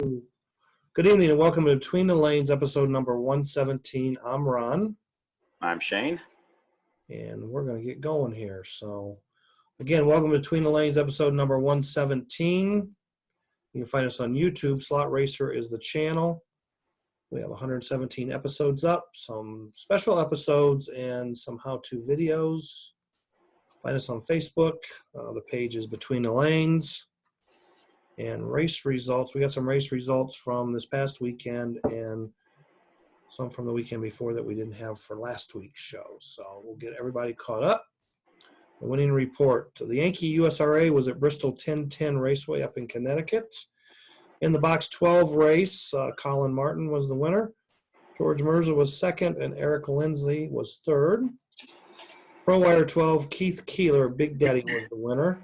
Good evening and welcome to Between the Lanes, episode number 117. I'm Ron. I'm Shane. And we're going to get going here. So, again, welcome to Between the Lanes, episode number 117. You can find us on YouTube. Slot Racer is the channel. We have 117 episodes up, some special episodes, and some how-to videos. Find us on Facebook. The page is Between the Lanes. And race results. We got some race results from this past weekend and some from the weekend before that we didn't have for last week's show. So we'll get everybody caught up. The winning report. The Yankee USRA was at Bristol 1010 Raceway up in Connecticut. In the box 12 race, Colin Martin was the winner. George Mirza was second and Eric Lindsley was third. Pro Wire 12, Keith Keeler, Big Daddy, was the winner.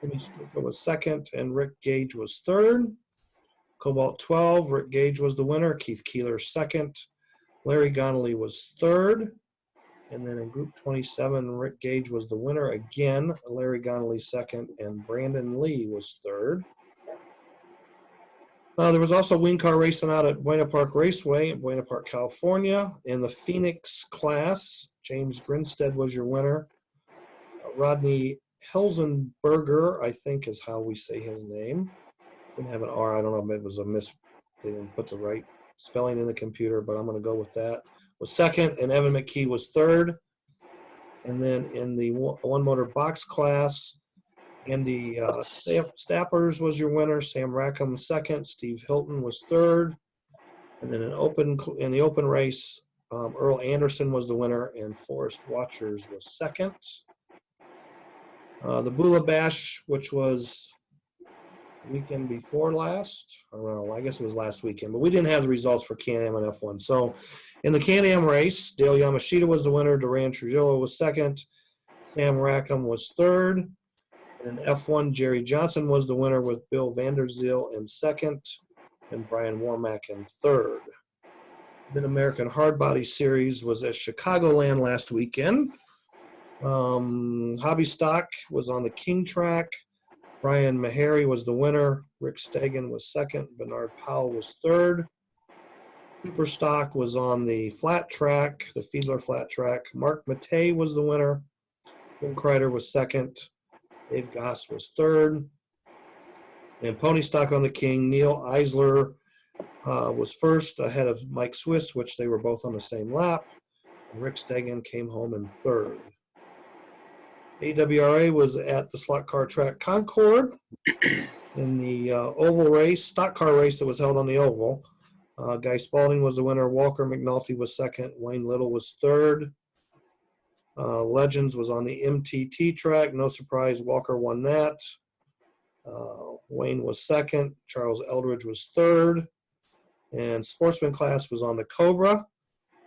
Jimmy Stewart was second, and Rick Gage was third. Cobalt 12, Rick Gage was the winner. Keith Keeler second. Larry Connolly was third. And then in Group 27, Rick Gage was the winner again. Larry Connolly second, and Brandon Lee was third. There was also wing car racing out at Buena Park Raceway in Buena Park, California. In the Phoenix class, James Grinstead was your winner. Rodney Helzenberger, I think is how we say his name. Didn't have an R. I don't know if it was a miss. They didn't put the right spelling in the computer, but I'm going to go with that. Was second, and Evan McKee was third. And then in the one-motor box class, Andy Stappers was your winner. Sam Rackham second. Steve Hilton was third. And then in the open race, Earl Anderson was the winner, and Forrest Watchers was second. The Bula Bash, which was weekend before last, well, I guess it was last weekend, but we didn't have the results for Can-Am and F1. So in the Can-Am race, Dale Yamashita was the winner, Duran Trujillo was second, Sam Rackham was third, and in F1, Jerry Johnson was the winner with Bill Vanderzeel in second, and Brian Warmack in third. Mid-American Hardbody Series was at Chicagoland last weekend. Hobby Stock was on the King track. Brian Meharry was the winner. Rick Stegan was second. Bernard Powell was third. Super Stock was on the flat track, the Fiedler flat track. Mark Matei was the winner. Jim Kreider was second. Dave Goss was third. And Pony Stock on the King, Neil Eisler was first ahead of Mike Swiss, which they were both on the same lap. And Rick Stegan came home in third. AWRA was at the slot car track Concord in the oval race, stock car race that was held on the oval. Guy Spalding was the winner. Walker McNulty was second. Wayne Little was third. Legends was on the MTT track. No surprise, Walker won that. Wayne was second. Charles Eldridge was third. And Sportsman class was on the Cobra.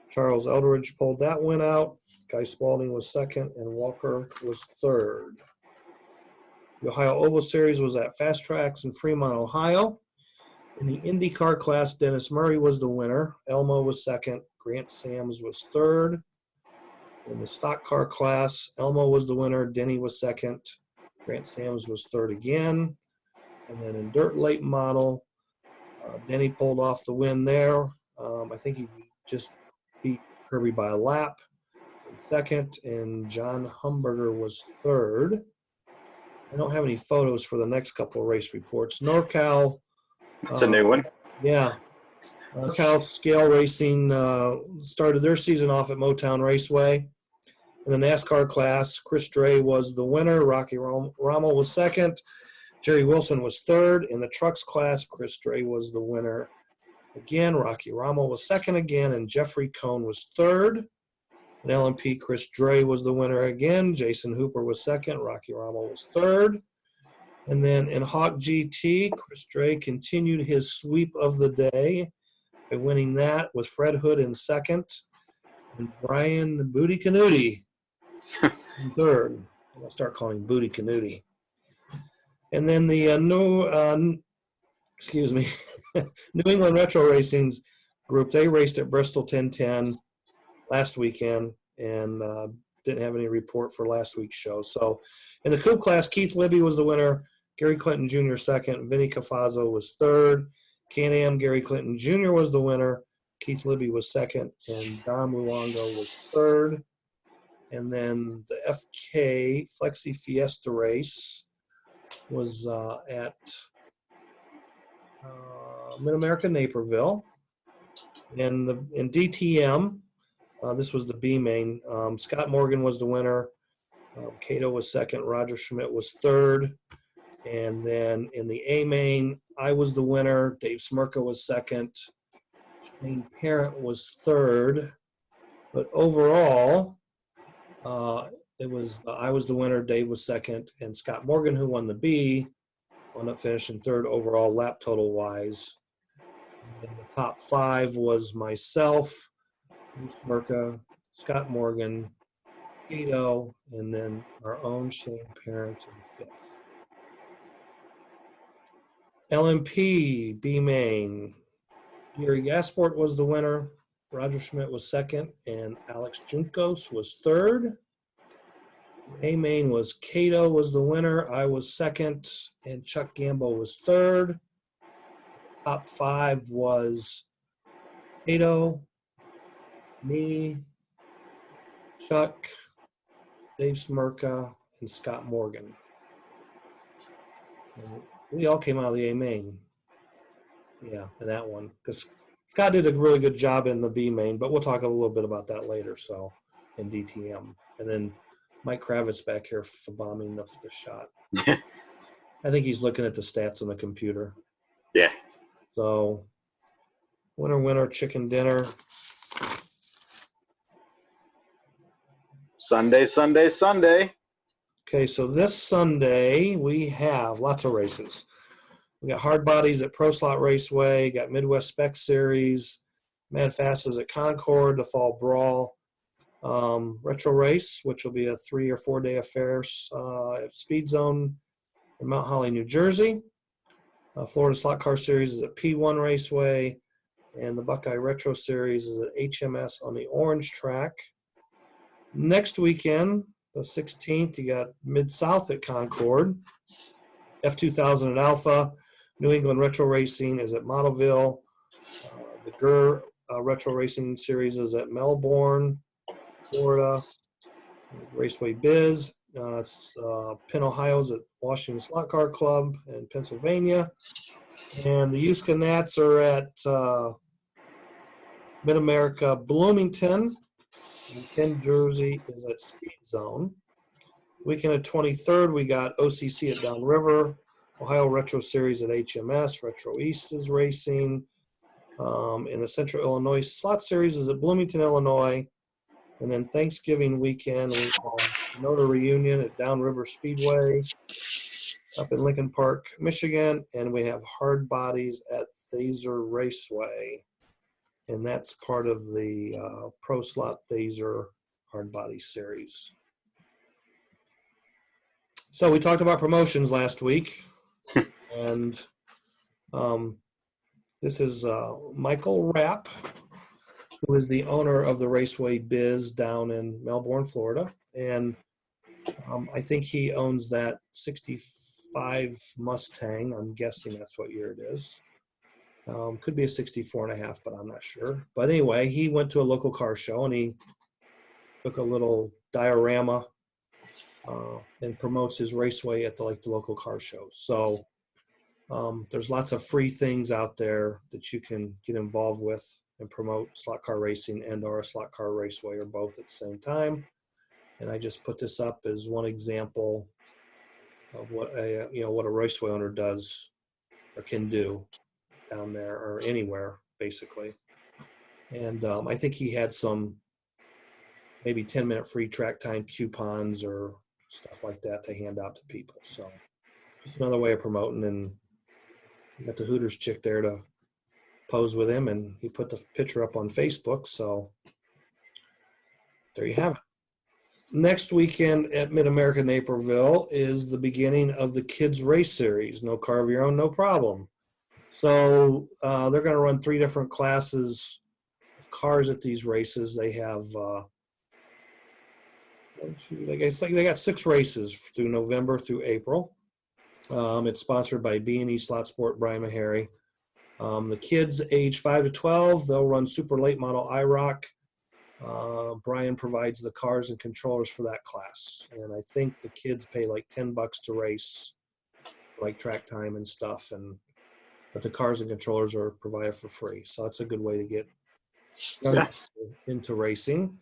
Charles Eldridge pulled that win out. Guy Spalding was second, and Walker was third. The Ohio Oval Series was at Fast Tracks in Fremont, Ohio. In the IndyCar class, Dennis Murray was the winner. Elmo was second. Grant Sams was third. In the stock car class, Elmo was the winner. Denny was second. Grant Sams was third again. And then in dirt late model, Denny pulled off the win there. I think he just beat Kirby by a lap. Second, and John Humberger was third. I don't have any photos for the next couple of race reports. NorCal. That's a new one. Yeah. NorCal Scale Racing started their season off at Motown Raceway. In the NASCAR class, Chris Dre was the winner. Rocky Ramo was second. Jerry Wilson was third. In the trucks class, Chris Dre was the winner again. Rocky Ramo was second again, and Jeffrey Cohn was third. In LMP, Chris Dre was the winner again. Jason Hooper was second. Rocky Ramo was third. And then in Hawk GT, Chris Dre continued his sweep of the day by winning that with Fred Hood in second and Brian Booty Canuti in third. I'm going to start calling him Booty Canuti. And then the New England Retro Racing's group, they raced at Bristol 1010 last weekend and didn't have any report for last week's show. So in the coupe class, Keith Libby was the winner. Gary Clinton Jr. second. Vinny Cafazzo was third. Can-Am, Gary Clinton Jr. was the winner. Keith Libby was second, and Don Luongo was third. And then the FK Flexi Fiesta race was at Mid-America Naperville. And in DTM, this was the B main. Scott Morgan was the winner. Cato was second. Roger Schmidt was third. And then in the A main, I was the winner. Dave Smirka was second. Shane Parent was third. But overall, it was I was the winner. Dave was second, and Scott Morgan, who won the B, wound up finishing third overall lap total wise. And the top five was myself, Smirka, Scott Morgan, Cato, and then our own Shane Parent in fifth. LMP B main, Gary Gasport was the winner. Roger Schmidt was second, and Alex Junkos was third. A main was Cato was the winner. I was second, and Chuck Gambo was third. Top five was Cato, me, Chuck, Dave Smirka, and Scott Morgan. And we all came out of the A main. Yeah, in that one. Because Scott did a really good job in the B main, but we'll talk a little bit about that later, so, in DTM. And then Mike Kravitz back here for bombing the shot. I think he's looking at the stats on the computer. Yeah. So, winner, chicken dinner. Sunday. Okay, so this Sunday we have lots of races. We got hard bodies at Pro Slot Raceway, got Midwest Spec Series, Mad Fastest at Concord, the Fall Brawl, Retro Race, which will be a 3 or 4 day affair at Speed Zone in Mount Holly, New Jersey. Florida Slot Car Series is at P1 Raceway, and the Buckeye Retro Series is at HMS on the Orange Track. Next weekend, the 16th, you got Mid-South at Concord, F2000 at Alpha, New England Retro Racing is at Motteville, the GUR Retro Racing Series is at Melbourne, Florida, Raceway Biz, Penn, Ohio's at Washington Slot Car Club in Pennsylvania, and the Usca Nats are at Mid-America Bloomington, and Penn, Jersey is at Speed Zone. Weekend of 23rd, we got OCC at Downriver, Ohio Retro Series at HMS, Retro East is racing. In the Central Illinois Slot Series is at Bloomington, Illinois. And then Thanksgiving weekend, we have Noda Reunion at Downriver Speedway up in Lincoln Park, Michigan. And we have Hard Bodies at Thaser Raceway. And that's part of the Pro Slot Thaser Hard Body Series. So we talked about promotions last week. And this is Michael Rapp, who is the owner of the Raceway Biz down in Melbourne, Florida. And I think he owns that 65 Mustang. I'm guessing that's what year it is. Could be a 64 and a half, but I'm not sure. But anyway, he went to a local car show and he took a little diorama and promotes his raceway at the local car show. So there's lots of free things out there that you can get involved with and promote slot car racing and or a slot car raceway or both at the same time. And I just put this up as one example of what a raceway owner does or can do down there or anywhere basically. And I think he had some maybe 10-minute free track time coupons or stuff like that to hand out to people. So just another way of promoting, and you got the Hooters chick there to pose with him, and he put the picture up on Facebook. So there you have it. Next weekend at Mid-America Naperville is the beginning of the Kids Race Series. No car of your own, no problem. So they're going to run 3 different classes of cars at these races. They have they got 6 races through November through April. It's sponsored by B&E Slot Sport, Brian Meharry. The kids age 5 to 12, they'll run super late model IROC. Brian provides the cars and controllers for that class. And I think the kids pay like $10 to race, like track time and stuff. But the cars and controllers are provided for free. So that's a good way to get into racing.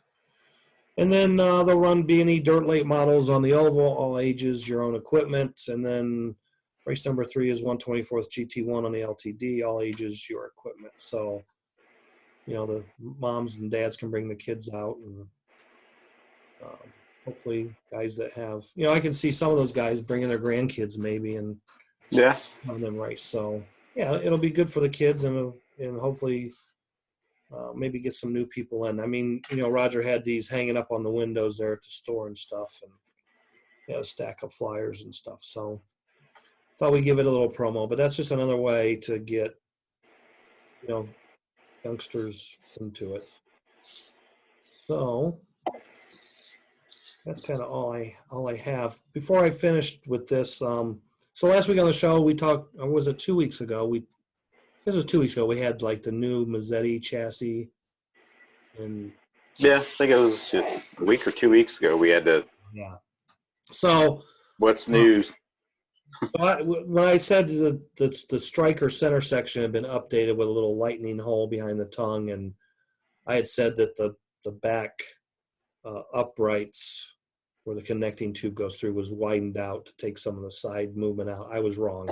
And then they'll run B&E dirt late models on the oval, all ages, your own equipment. And then race number 3 is 124th GT1 on the LTD, all ages, your equipment. So, the moms and dads can bring the kids out, and hopefully guys that have, I can see some of those guys bringing their grandkids maybe and having them race. So, yeah, it'll be good for the kids and hopefully maybe get some new people in. I mean, Roger had these hanging up on the windows there at the store and stuff, and he had a stack of flyers and stuff. So thought we'd give it a little promo, but that's just another way to get, youngsters into it. So that's kind of all I have. Before I finished with this, so last week on the show we talked, or was it 2 weeks ago? This was 2 weeks ago. We had like the new Mazzetti chassis, and I think it was just a week or 2 weeks ago. We had to. Yeah. So what's news? So when I said the striker center section had been updated with a little lightning hole behind the tongue, and I had said that the back uprights where the connecting tube goes through was widened out to take some of the side movement out. I was wrong.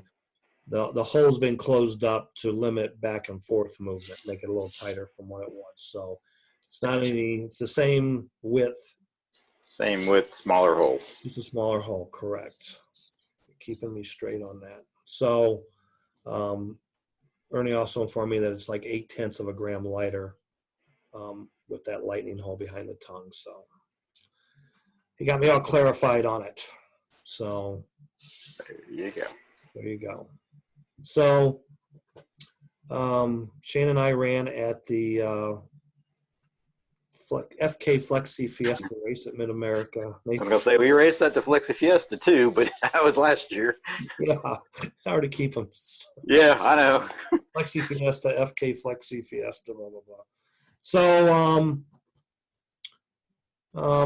The hole's been closed up to limit back and forth movement, make it a little tighter from what it was. So it's the same width. Same width, smaller hole. It's a smaller hole, correct. Keeping me straight on that. So Ernie also informed me that it's like 0.8 of a gram lighter with that lightning hole behind the tongue. So he got me all clarified on it. So there you go. So Shane and I ran at the FK Flexi Fiesta race at Mid-America. I was going to say, we raced at the Flexi Fiesta too, but that was last year. Yeah, hard to keep them. Yeah, I know. Flexi Fiesta, FK Flexi Fiesta, blah, blah, blah. So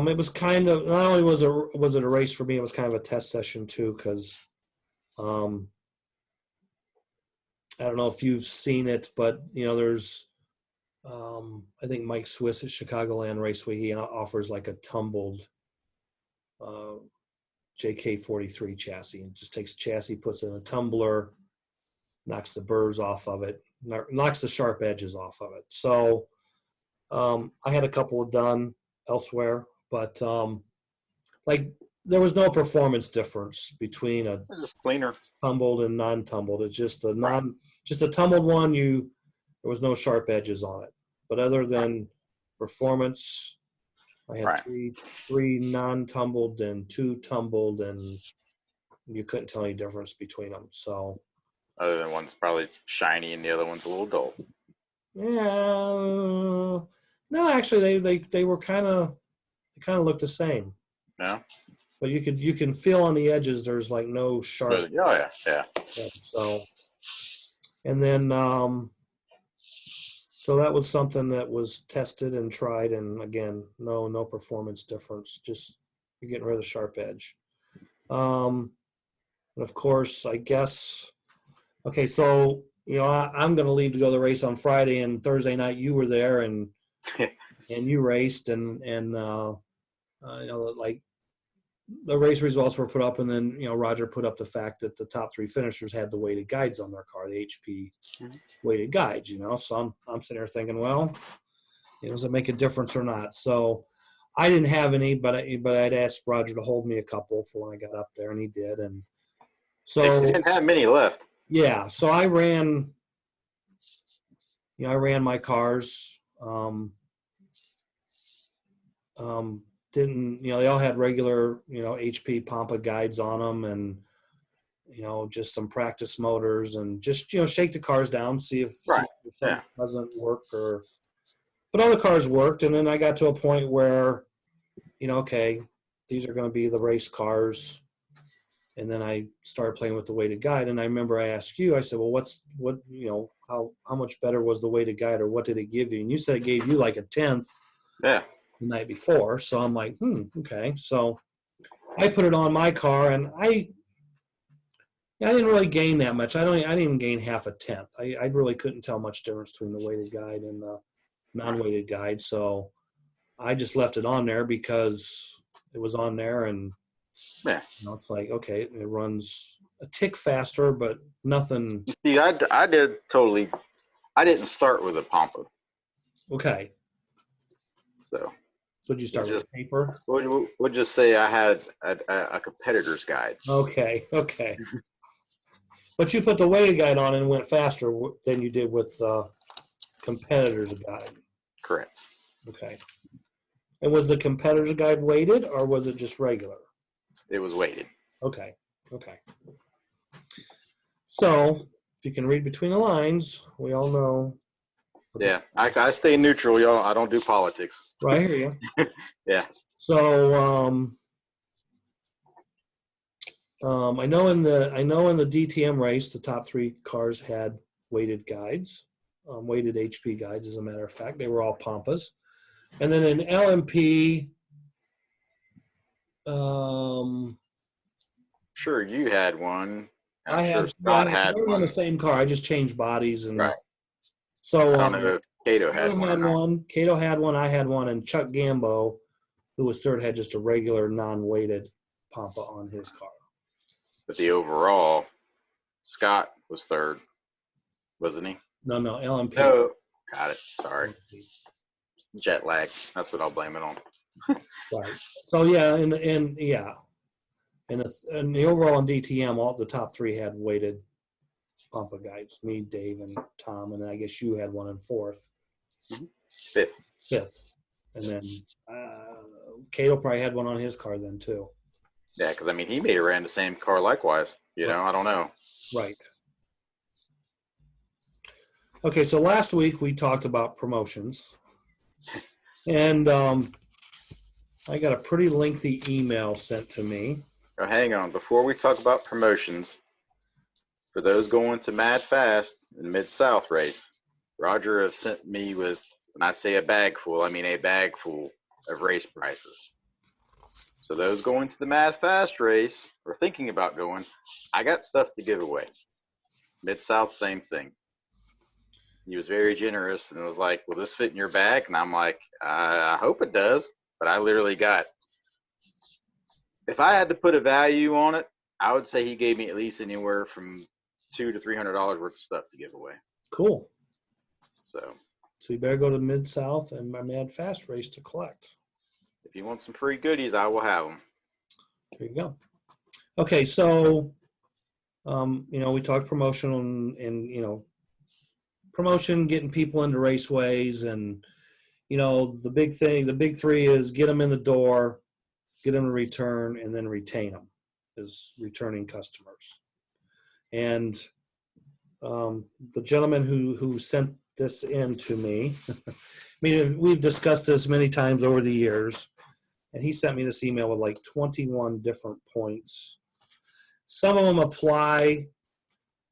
it was kind of, not only was it a race for me, it was kind of a test session too, because I don't know if you've seen it, but there's I think Mike Swiss at Chicagoland Raceway, he offers like a tumbled JK43 chassis. It just takes a chassis, puts it in a tumbler, knocks the burrs off of it, knocks the sharp edges off of it. So I had a couple done elsewhere, but there was no performance difference between a cleaner tumbled and non-tumbled. It's just just a tumbled one. There was no sharp edges on it. But other than performance, I had three non-tumbled and 2 tumbled, and you couldn't tell any difference between them. So, other than one's probably shiny and the other one's a little dull. Yeah, no, actually, they were kind of looked the same. No, but you can feel on the edges. There's like no sharp. Oh yeah. So, and then so that was something that was tested and tried, and again, no performance difference. Just you're getting rid of the sharp edge. And of course, I guess. Okay, so I'm going to leave to go to the race on Friday, and Thursday night you were there, and you raced, and like the race results were put up, and then Roger put up the fact that the top 3 finishers had the weighted guides on their car, the HP weighted guides. So I'm sitting there thinking, well, does it make a difference or not? So I didn't have any, but I'd asked Roger to hold me a couple for when I got up there, and he did, and so he didn't have many left. Yeah, so I ran my cars. Didn't they all had regular HP Pampa guides on them, and just some practice motors, and just shake the cars down, see if something doesn't work, but all the cars worked. And then I got to a point where okay, these are going to be the race cars. And then I started playing with the weighted guide, and I remember I asked you, I said, well, how much better was the weighted guide, or what did it give you? And you said it gave you like a 10th Yeah. the night before. So I'm like, okay. So I put it on my car, and I didn't really gain that much. I didn't even gain half a tenth. I really couldn't tell much difference between the weighted guide and the non-weighted guide. So I just left it on there because it was on there, and Yeah. it's like, okay, it runs a tick faster, but nothing. See, I didn't start with a Pampa. Okay. So Did you start with paper? We'll just say I had a competitor's guide. Okay. But you put the weighted guide on and went faster than you did with the competitor's guide. Correct. Okay. And was the competitor's guide weighted, or was it just regular? It was weighted. Okay. So, if you can read between the lines, we all know. Yeah, I stay neutral, y'all. I don't do politics. Right, I hear you. Yeah. So, I know in the DTM race, the top 3 cars had weighted guides, weighted HP guides. As a matter of fact, they were all Pampas. And then in LMP, Sure, you had one. I sure had Scott had they were one. on the same car. I just changed bodies, and Right. so I don't know if Cato had one or not. Cato had one. I had one, and Chuck Gambo, who was third, had just a regular non-weighted Pampa on his car. But the overall, Scott was third, wasn't he? No, LMP. No, got it. Sorry, jet lag. That's what I'll blame it on. Right. So yeah, and the overall in DTM, all the top 3 had weighted Pampa guides. Me, Dave, and Tom, and then I guess you had one in 4th. Fifth. And then Cato probably had one on his car then too. Yeah, because he may have ran the same car likewise. You know, I don't know. Right. Okay, so last week we talked about promotions, and I got a pretty lengthy email sent to me. Oh, hang on. Before we talk about promotions, for those going to Mad Fast and Mid-South race, Roger has sent me with, when I say a bag full, I mean a bag full of race prices. So those going to the Mad Fast race or thinking about going, I got stuff to give away. Mid-South, same thing. He was very generous and was like, will this fit in your bag? And I'm like, I hope it does. But I literally got, if I had to put a value on it, I would say he gave me at least anywhere from $200 to $300 worth of stuff to give away. Cool. So you better go to Mid-South and my Mad Fast race to collect. If you want some free goodies, I will have them. There you go. Okay, so we talked promotion and promotion, getting people into raceways, and the big 3 is get them in the door, get them to return, and then retain them as returning customers. And the gentleman who sent this in to me, we've discussed this many times over the years, and he sent me this email with like 21 different points. Some of them apply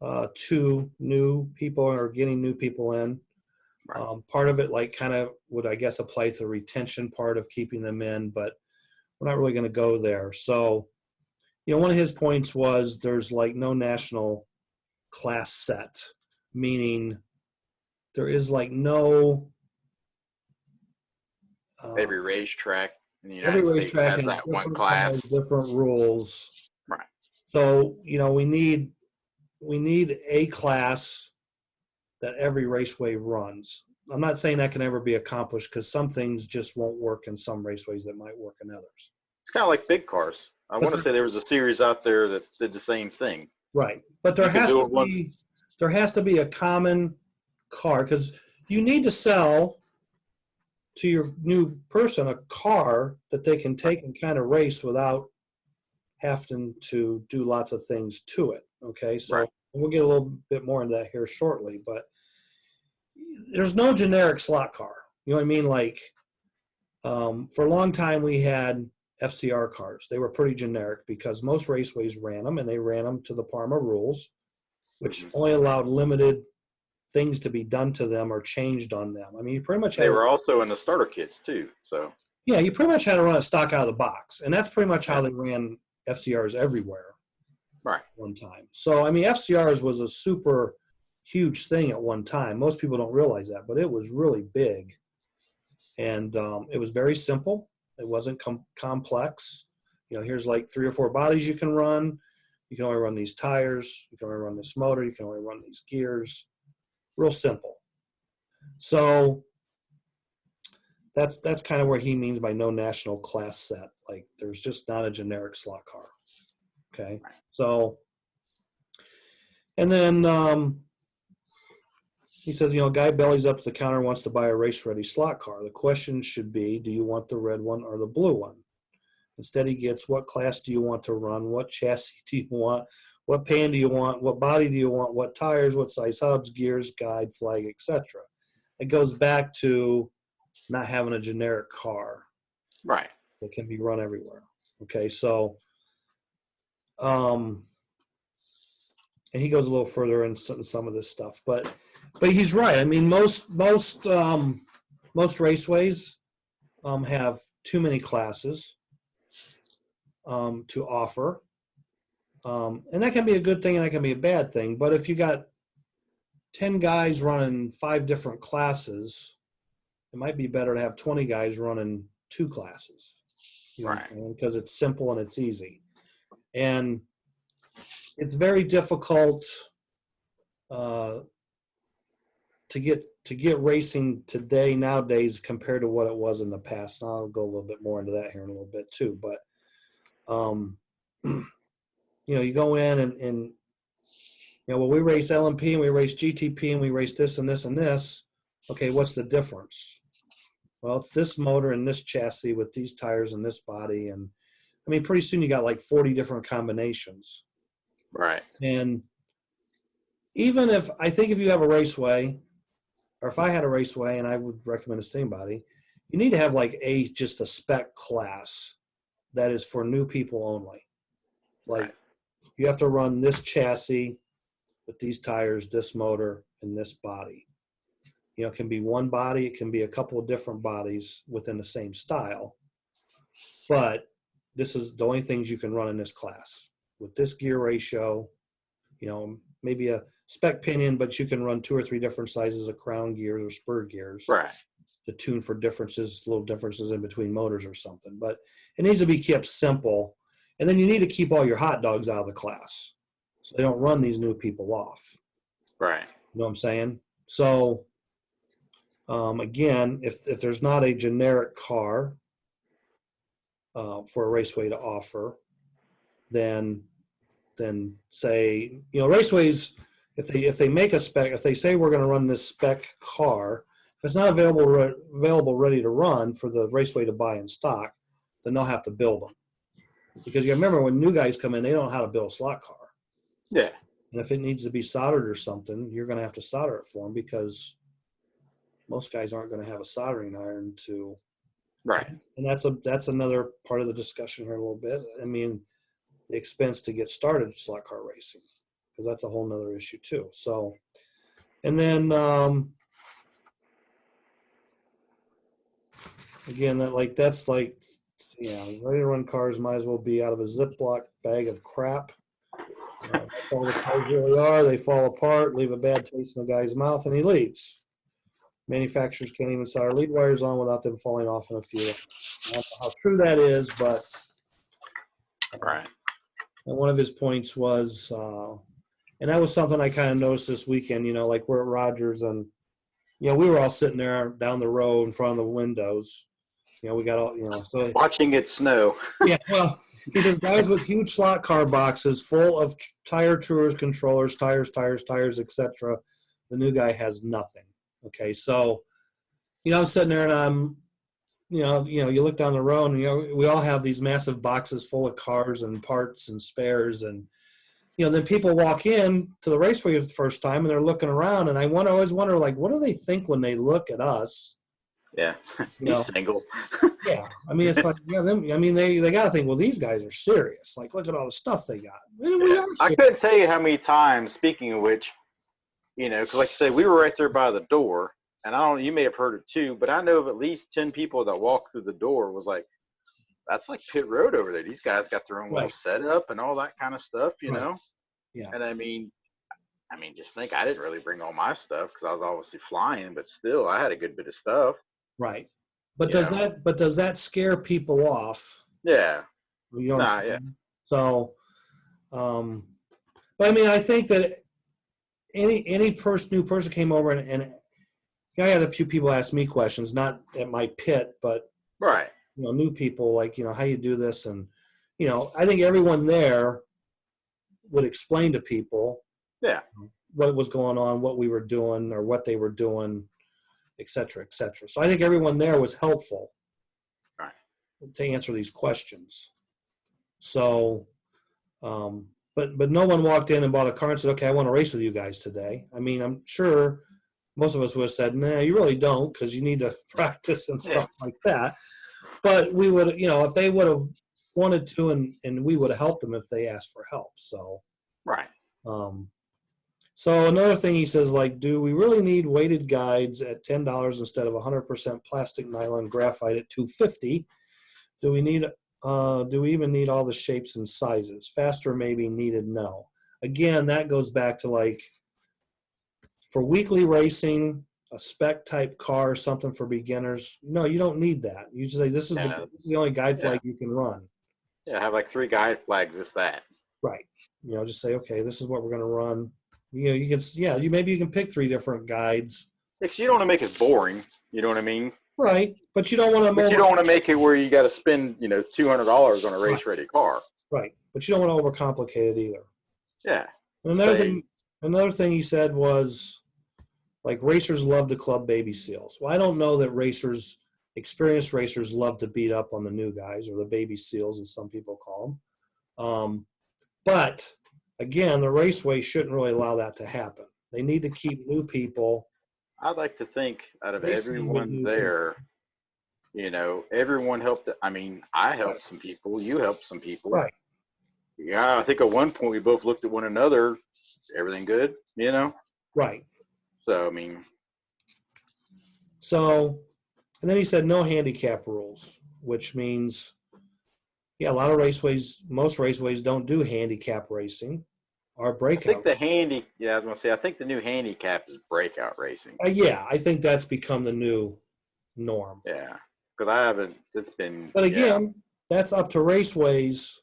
to new people or getting new people in. Right. Part of it kind of would, I guess, apply to the retention part of keeping them in, but we're not really going to go there. So, one of his points was there's no national class set, meaning there is no every racetrack in the United States has that one class, different rules. Right. So we need a class that every raceway runs. I'm not saying that can ever be accomplished because some things just won't work in some raceways that might work in others. It's kind of like big cars. I want to say there was a series out there that did the same thing. Right, but there has to be a common car, because you need to sell to your new person a car that they can take and kind of race without having to do lots of things to it. Okay, so right. We'll get a little bit more into that here shortly, but there's no generic slot car. You know what I mean? For a long time we had FCR cars. They were pretty generic because most raceways ran them, and they ran them to the Parma rules, which only allowed limited things to be done to them or changed on them. I mean, you pretty much They were also in the starter kits too. So yeah, you pretty much had to run a stock out of the box, and that's pretty much how they ran FCRs everywhere. Right. One time. So I mean, FCRs was a super huge thing at one time. Most people don't realize that, but it was really big, and it was very simple. It wasn't complex. You know, here's like 3 or 4 bodies you can run. You can only run these tires. You can only run this motor. You can only run these gears. Real simple. So that's kind of where he means by no national class set. Like there's just not a generic slot car. Okay. So, and then he says, you know, guy bellies up to the counter, wants to buy a race-ready slot car. The question should be, do you want the red one or the blue one? Instead, he gets, what class do you want to run? What chassis do you want? What pan do you want? What body do you want? What tires? What size hubs, gears, guide, flag, etc. It goes back to not having a generic car. Right. That can be run everywhere. Okay, so and he goes a little further in some of this stuff, but he's right. I mean, most raceways have too many classes to offer, and that can be a good thing and that can be a bad thing. But if you got 10 guys running 5 different classes, it might be better to have 20 guys running 2 classes. You know what I'm saying? Because it's simple and it's easy, and it's very difficult to get racing today nowadays compared to what it was in the past. And I'll go a little bit more into that here in a little bit too. But you know, you go in and you know, well, we race LMP and we race GTP and we race this and this and this. Okay, what's the difference? Well, it's this motor and this chassis with these tires and this body, and I mean, pretty soon you got like 40 different combinations. Right. And even if you have a raceway, or if I had a raceway, and I would recommend this to anybody, you need to have like just a spec class that is for new people only. Like you have to run this chassis with these tires, this motor, and this body. You know, it can be one body, it can be a couple of different bodies within the same style, but this is the only things you can run in this class with this gear ratio. You know, maybe a spec pinion, but you can run 2 or 3 different sizes of crown gears or spur gears to tune for differences, little differences in between motors or something. But it needs to be kept simple. And then you need to keep all your hot dogs out of the class so they don't run these new people off. Right. You know what I'm saying? So, again, if there's not a generic car for a raceway to offer, then say, you know, raceways, if they make a spec, if they say we're going to run this spec car, if it's not available ready to run for the raceway to buy in stock, then they'll have to build them. Because you remember when new guys come in, they don't know how to build a slot car. Yeah. And if it needs to be soldered or something, you're going to have to solder it for them because most guys aren't going to have a soldering iron to. Right. And that's another part of the discussion here a little bit. I mean, the expense to get started slot car racing, because that's a whole nother issue too. So, and then again, that's like, yeah, ready to run cars might as well be out of a Ziploc bag of crap. That's all the cars really are. They fall apart, leave a bad taste in the guy's mouth, and he leaves. Manufacturers can't even solder lead wires on without them falling off in a few. I don't know how true that is, but right. And one of his points was, and that was something I kind of noticed this weekend. You know, like we're at Rogers, and you know, we were all sitting there down the road in front of the windows. You know, we got all, you know, so watching it snow. Yeah, well, he says guys with huge slot car boxes full of tire truers, controllers, tires, etc. The new guy has nothing. Okay, so you know, I'm sitting there and I'm, you know, you look down the road and, you know, we all have these massive boxes full of cars and parts and spares, and you know, then people walk in to the raceway for the first time and they're looking around, and I always wonder, like, what do they think when they look at us? Yeah, you know? Single. Yeah, I mean, it's like, yeah, they got to think, well, these guys are serious. Like, look at all the stuff they got. I couldn't tell you how many times, speaking of which, You know, because like you say, we were right there by the door, and I don't. You may have heard it too, but I know of at least 10 people that walked through the door. Was like, that's like pit road over there. These guys got their own little Right. setup and all that kind of stuff. You Right. know, Yeah. and I mean, just think I didn't really bring all my stuff because I was obviously flying, but still, I had a good bit of stuff. Right. But You know, does that scare people off? yeah, You know what I'm nah, yeah, saying? So, um, but I mean, I think that new person came over and I had a few people ask me questions, not at my pit, but right, new people like, how you do this, and I think everyone there would explain to people yeah, what was going on, what we were doing, or what they were doing, et cetera, et cetera. So I think everyone there was helpful right, to answer these questions. So, but no one walked in and bought a car and said, "Okay, I want to race with you guys today." I mean, I'm sure most of us would have said, "Nah, you really don't, because you need to practice and yeah, stuff like that." But we would, if they would have wanted to, and we would have helped them if they asked for help. So, right. um, so another thing he says, like, do we really need weighted guides at $10 instead of 100% plastic nylon graphite at $250? Do we need? Do we even need all the shapes and sizes? Faster maybe, needed no. Again, that goes back to like for weekly racing, a spec type car or something for beginners. No, you don't need that. You just say this is Yeah, the only guide yeah, flag you can run. yeah. Have like 3 guide flags, if that. Right. Just say, okay, this is what we're going to run. You can, yeah, you can pick 3 different guides. Because you don't want to make it boring. You know what I mean? Right. But you don't want to But you don't want to make it where you got to spend, $200 on a right. race ready car. Right. But you don't want to overcomplicate it either. Yeah. And Say, another thing he said was, like, racers love to club baby seals. Well, I don't know that experienced racers love to beat up on the new guys, or the baby seals, as some people call them. But again, the raceway shouldn't really allow that to happen. They need to keep new people I'd like to think out of racing with everyone new people. there, everyone helped. I mean, I Right. helped some people. You helped some people. Right. Yeah, I think at one point we both looked at one another. Everything good, Right. So I mean, So, and then he said no handicap rules, which means, yeah, a lot of most raceways don't do handicap racing or I think breakout. I was gonna say, I think the new handicap is breakout racing. Yeah, I think that's become the new norm. Yeah, because I haven't. It's been, But yeah, again, that's up to raceways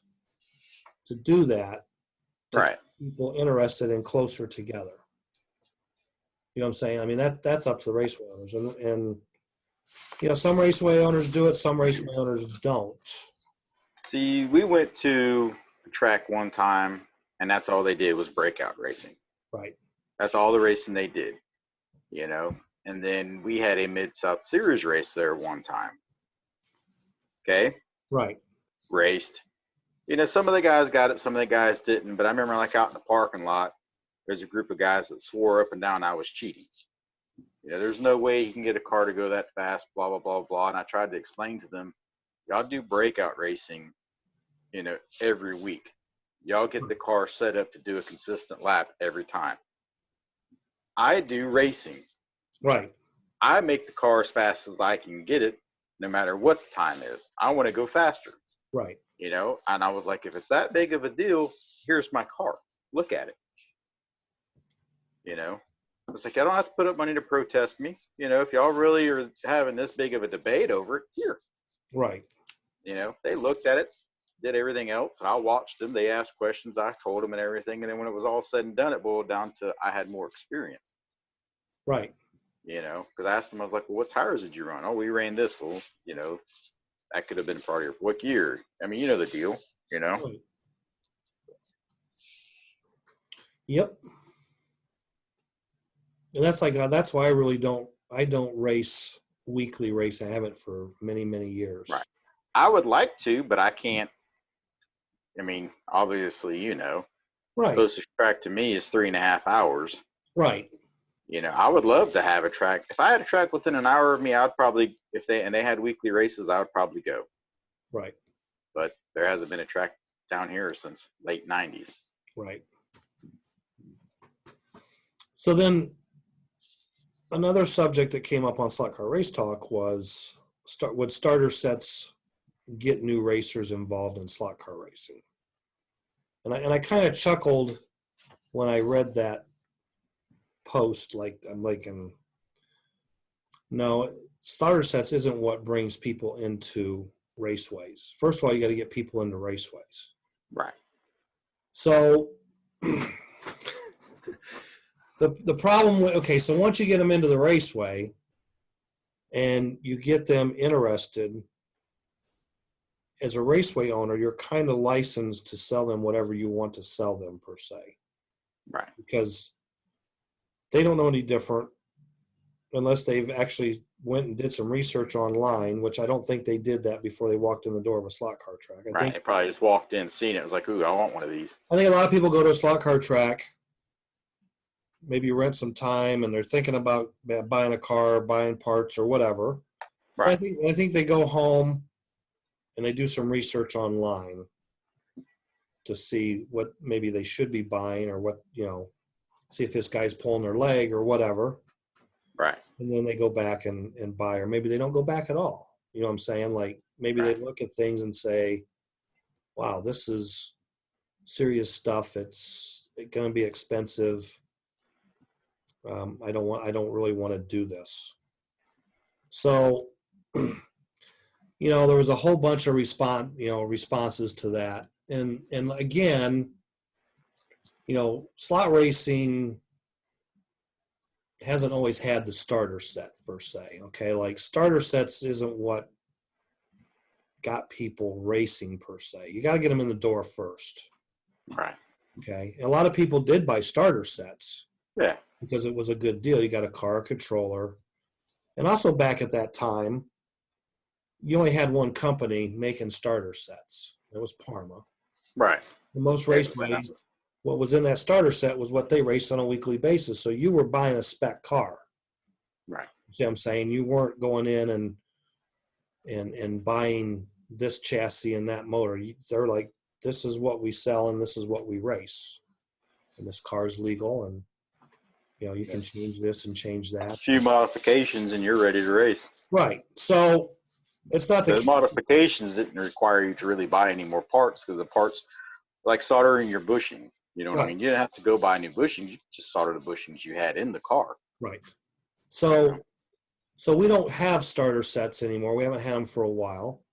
to do that, to keep right. people interested and closer together. You know what I'm saying? I mean, that's up to the raceway owners, and some raceway owners do it, some raceway owners don't. See, we went to a track one time, and that's all they did was breakout racing. Right. That's all the racing they did, you know. And then we had a Mid South Series race there one time. Okay, Right. raced. Some of the guys got it, some of the guys didn't. But I remember, like, out in the parking lot, there's a group of guys that swore up and down I was cheating. There's no way you can get a car to go that fast, blah, blah, blah, blah. And I tried to explain to them, y'all do breakout racing, every week. Y'all get the car set up to do a consistent lap every time. I do racing. Right. I make the car as fast as I can get it, no matter what the time is. I want to go faster, Right. And I was like, if it's that big of a deal, here's my car. Look at it. It's like, I don't have to put up money to protest me. If y'all really are having this big of a debate over it, here. Right. They looked at it, did everything else. I watched them. They asked questions. I told them and everything. And then when it was all said and done, it boiled down to I had more experience. Right. Because I asked them, I was like, well, what tires did you run? Oh, we ran this. Well, that could have been part of your, what year? I mean, the deal, Right. Yep. And that's why I don't race weekly racing. I haven't for many, many years. Right. I would like to, but I can't. I mean, obviously, Right. closest track to me is 3.5 hours. Right. I would love to have a track. If I had a track within an hour of me, I'd probably, if they had weekly races, I would probably go. Right. But there hasn't been a track down here since late 90s. Right. So then another subject that came up on Slot Car Race Talk was would starter sets get new racers involved in slot car racing? And I kind of chuckled when I read that post. Like I'm like, no, starter sets isn't what brings people into raceways. First of all, you got to get people into raceways. Right. So the problem with, okay, so once you get them into the raceway and you get them interested, as a raceway owner, you're kind of licensed to sell them whatever you want to sell them, per se. Right. Because they don't know any different unless they've actually went and did some research online, which I don't think they did that before they walked in the door of a slot car track. Right. They probably just walked in, seen it, and was like, ooh, I want one of these. I think a lot of people go to a slot car track, maybe rent some time, and they're thinking about buying a car, buying parts, or whatever. Right. I think they go home and they do some research online to see what maybe they should be buying, or what, see if this guy's pulling their leg or whatever. Right. And then they go back and buy, or maybe they don't go back at all. You know what I'm saying? Like maybe they look at things and say, wow, this is serious stuff. It's going to be expensive. I don't really want to do this. So, there was a whole bunch of responses to that. And again, slot racing hasn't always had the starter set, per se. Okay, like starter sets isn't what got people racing, per se. You got to get them in the door first. Right. Okay, and a lot of people did buy starter sets. Yeah. Because it was a good deal. You got a car, a controller, and also back at that time, you only had one company making starter sets. It was Parma. Right. And most raceways, what was in that starter set was what they raced on a weekly basis. So you were buying a spec car. Right. See what I'm saying? You weren't going in and buying this chassis and that motor. They're like, this is what we sell and this is what we race. And this car is legal, and you can change this and change that. A few modifications and you're ready to race. Right. So it's not the modifications didn't require you to really buy any more parts, because the parts, like soldering your bushings, you know what I mean? You didn't have to go buy new bushings. You just solder the bushings you had in the car. Right. So we don't have starter sets anymore. We haven't had them for a while.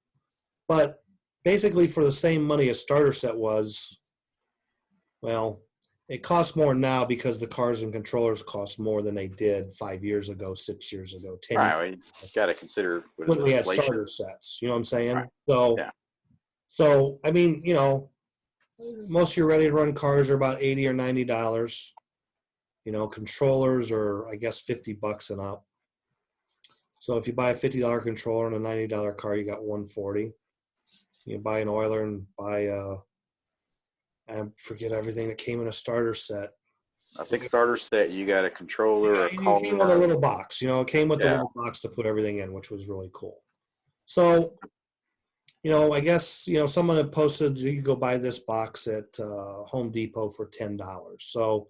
But basically for the same money a starter set was, well, it costs more now because the cars and controllers cost more than they did 5 years ago, 6 years ago, 10 years ago. Right. You got to consider when we had starter sets. You know what I'm saying? Right. So I mean, most of your ready to run cars are about $80 or $90. Controllers are, I guess, $50 and up. So if you buy a $50 controller and a $90 car, you got $140. You buy an oiler and buy I forget everything that came in a starter set. I think starter set, you got a controller, a collar. It came with a little box. It came with a little box to put everything in, which was really cool. So, I guess, someone had posted you could go buy this box at Home Depot for $10. So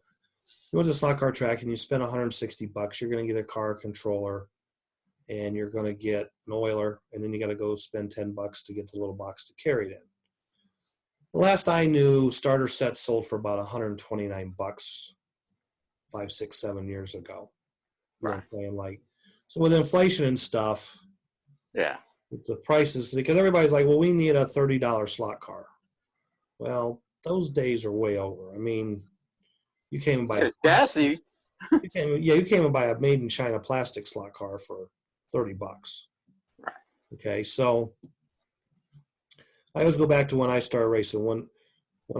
you go to the slot car track and you spend $160. You're going to get a car, controller, and you're going to get an oiler, and then you got to go spend $10 to get the little box to carry it in. The last I knew, starter sets sold for about $129 5, 6, 7 years ago. Right. Like, so with inflation and stuff, the prices, because everybody's like, well, we need a $30 slot car. Well, those days are way over. I mean, you came and buy a chassis. you came and buy a made in China plastic slot car for $30. Right. Okay, so I always go back to when I started racing. When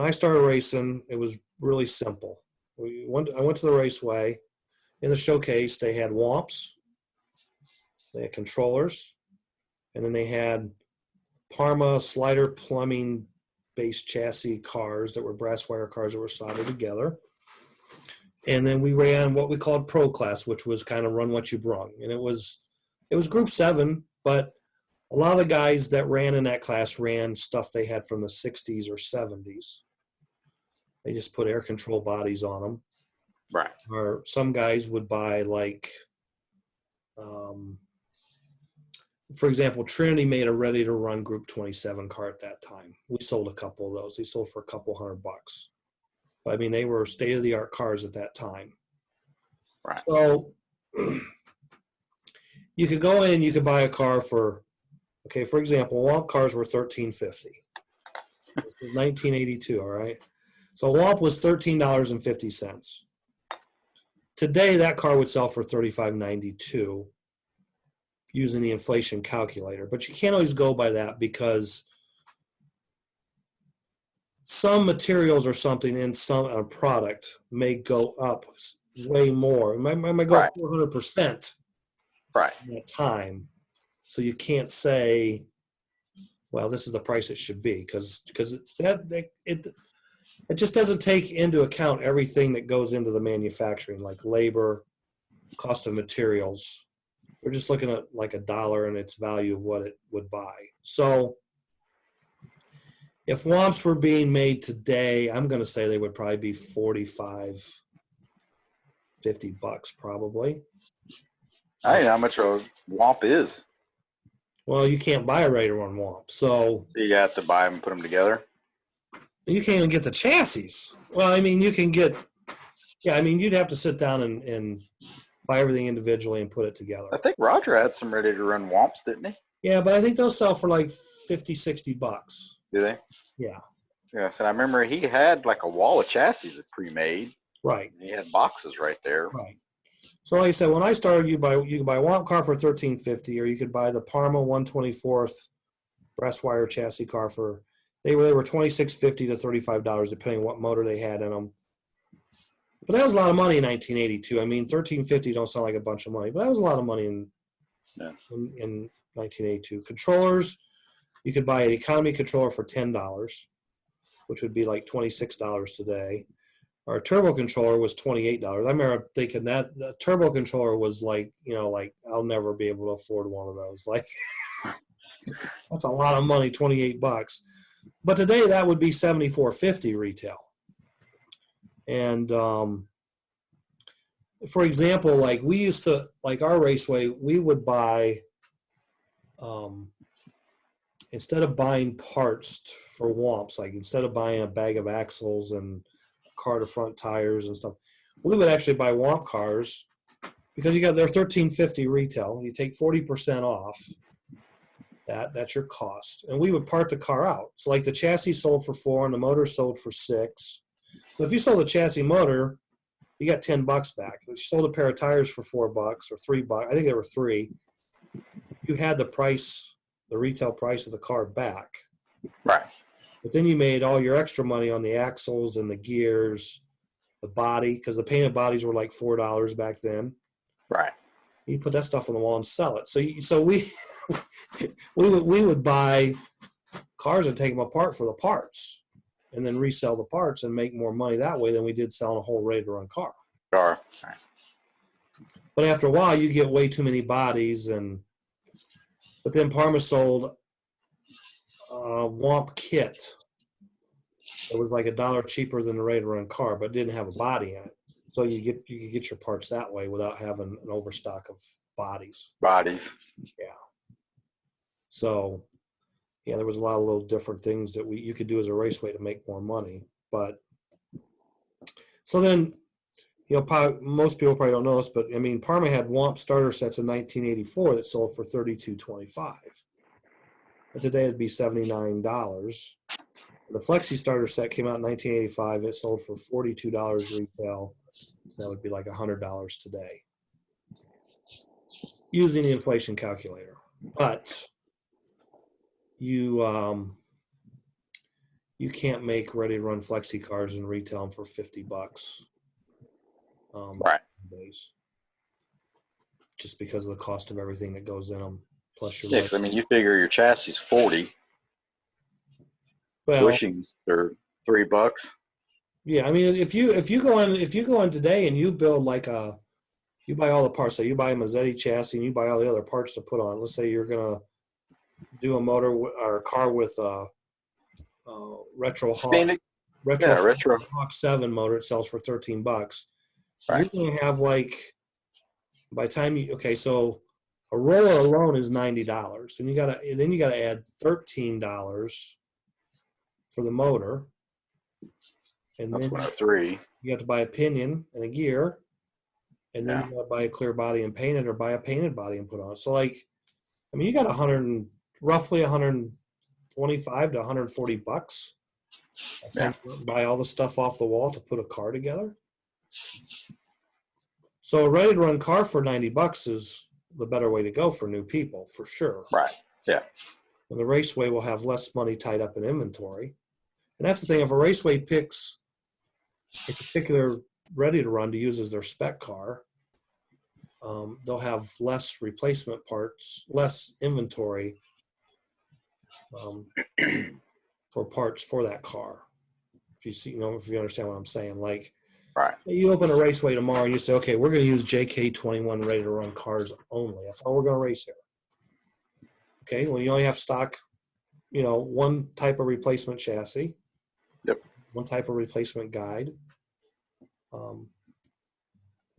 I started racing, it was really simple. I went to the raceway. In the showcase, they had Womps, they had controllers, and then they had Parma slider plumbing based chassis cars that were brass wire cars that were soldered together. And then we ran what we called Pro Class, which was kind of run what you brung. And it was Group 7, but a lot of the guys that ran in that class ran stuff they had from the 60s or 70s. They just put air control bodies on them. Right. Or some guys would buy like, for example, Trinity made a ready to run Group 27 car at that time. We sold a couple of those. They sold for a couple $100. But I mean, they were state of the art cars at that time. Right. So you could go in, you could buy a car for, okay, for example, Womp cars were $13.50. This is 1982, all right? So Womp was $13.50. Today, that car would sell for $35.92 using the inflation calculator. But you can't always go by that because some materials or something in a product may go up way more. It might go up 400% Right. in that time. So you can't say, well, this is the price it should be, because it just doesn't take into account everything that goes into the manufacturing, like labor, cost of materials. We're just looking at like a dollar and its value of what it would buy. So if Womps were being made today, I'm going to say they would probably be $45, $50 probably. I don't know how much a Womp is. Well, you can't buy a ready to run Womp, so You have to buy them and put them together. you can't even get the chassis. Well, I mean, you can get, yeah, I mean, you'd have to sit down and buy everything individually and put it together. I think Roger had some ready to run Womps, didn't he? Yeah, but I think they'll sell for like $50, $60. Do they? Yeah. Yes, and I remember he had like a wall of chassis pre-made. Right. He had boxes right there. Right. So like I said, when I started, you could buy a Womp car for $13.50, or you could buy the Parma 1/24 brass wire chassis car for they were $26.50 to $35 depending on what motor they had in them. But that was a lot of money in 1982. I mean, $13.50 don't sound like a bunch of money, but that was a lot of money in 1982. Controllers, you could buy an economy controller for $10, which would be like $26 today. Our turbo controller was $28. I remember thinking that the turbo controller was like, like I'll never be able to afford one of those. Like, that's a lot of money, $28. But today that would be $74.50 retail. And for example, like we used to, like our raceway, we would buy, instead of buying parts for Womps, like instead of buying a bag of axles and car to front tires and stuff, we would actually buy Womp cars because they're $13.50 retail. You take 40% off that's your cost, and we would part the car out. So like the chassis sold for $4 and the motor sold for $6. So if you sold a chassis motor, you got $10 back. If you sold a pair of tires for $4 or $3, I think there were $3. You had the retail price of the car back. Right. But then you made all your extra money on the axles and the gears, the body, because the painted bodies were like $4 back then. Right. You put that stuff on the wall and sell it. So we we would buy cars and take them apart for the parts, and then resell the parts and make more money that way than we did selling a whole ready to run car. Right. But after a while, you get way too many bodies, but then Parma sold Womp kit. It was like $1 cheaper than the ready to run car, but didn't have a body in it. So you could get your parts that way without having an overstock of bodies. Bodies. Yeah. So, yeah, there was a lot of little different things that you could do as a raceway to make more money. But so then, most people probably don't know this, but I mean, Parma had Womp starter sets in 1984 that sold for $32.25. But today it'd be $79. The Flexi starter set came out in 1985. It sold for $42 retail. That would be like $100 today, using the inflation calculator. But you can't make ready to run Flexi cars and retail them for $50. Right. Nowadays, just because of the cost of everything that goes in them. Plus your I mean, you figure your chassis is 40. well, Bushings are $3. yeah. I mean, if you go in today and you build you buy all the parts. So you buy a Mazzetti chassis and you buy all the other parts to put on. Let's say you're gonna do a motor or a car with a retro Hawk, Retro Hawk 7 motor. It sells for $13. you're Right. going to have like, by the time you, okay, so a roller alone is $90. And then you gotta add $13 for the motor. And That's then 103. you have to buy a pinion and a gear. And then Yeah. you gotta buy a clear body and paint it, or buy a painted body and put on it. So like, I mean, you got roughly 125 to 140 bucks. By the Yeah. time you buy all the stuff off the wall to put a car together. So a ready to run car for 90 bucks is the better way to go for new people, for sure. Right. Yeah. And the raceway will have less money tied up in inventory. And that's the thing, if a raceway picks a particular ready to run to use as their spec car, they'll have less replacement parts, less inventory for parts for that car. If you see, if you understand what I'm saying, like, Right. you open a raceway tomorrow and you say, okay, we're going to use JK21 ready to run cars only. That's all we're going to race here. Okay, well, you only have stock, one type of replacement chassis. Yep. One type of replacement guide.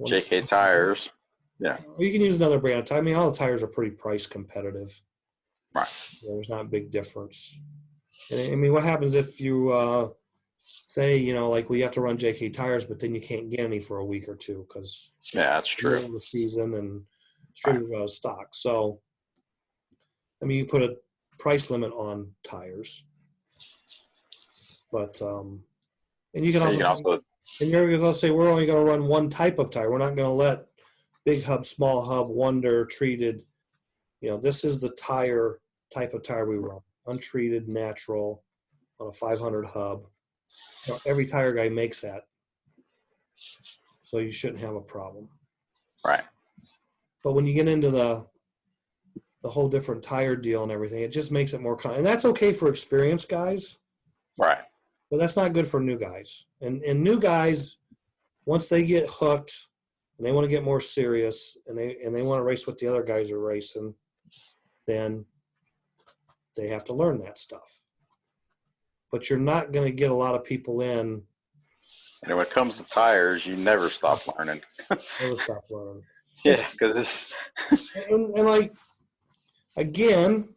JK tires. Yeah. Or you can use another brand of tire. I mean, all the tires are pretty price competitive. Right. There's not a big difference. And I mean, what happens if you say, like we have to run JK tires, but then you can't get any for a week or two because Yeah, that's true. middle of the season and distributors out of stock. So, I mean, you put a price limit on tires, but and you can also, and you're going to say we're only going to run one type of tire. We're not going to let big hub, small hub, wonder, treated. This is the type of tire we run: untreated, natural, on a 500 hub. Every tire guy makes that, so you shouldn't have a problem. Right. But when you get into the whole different tire deal and everything, it just makes it more and that's okay for experienced guys. Right. But that's not good for new guys. And new guys, once they get hooked and they want to get more serious and they want to race what the other guys are racing, then they have to learn that stuff. But you're not going to get a lot of people in. And when it comes to tires, you never stop learning. Never stop learning. Yeah, because it's and like, again,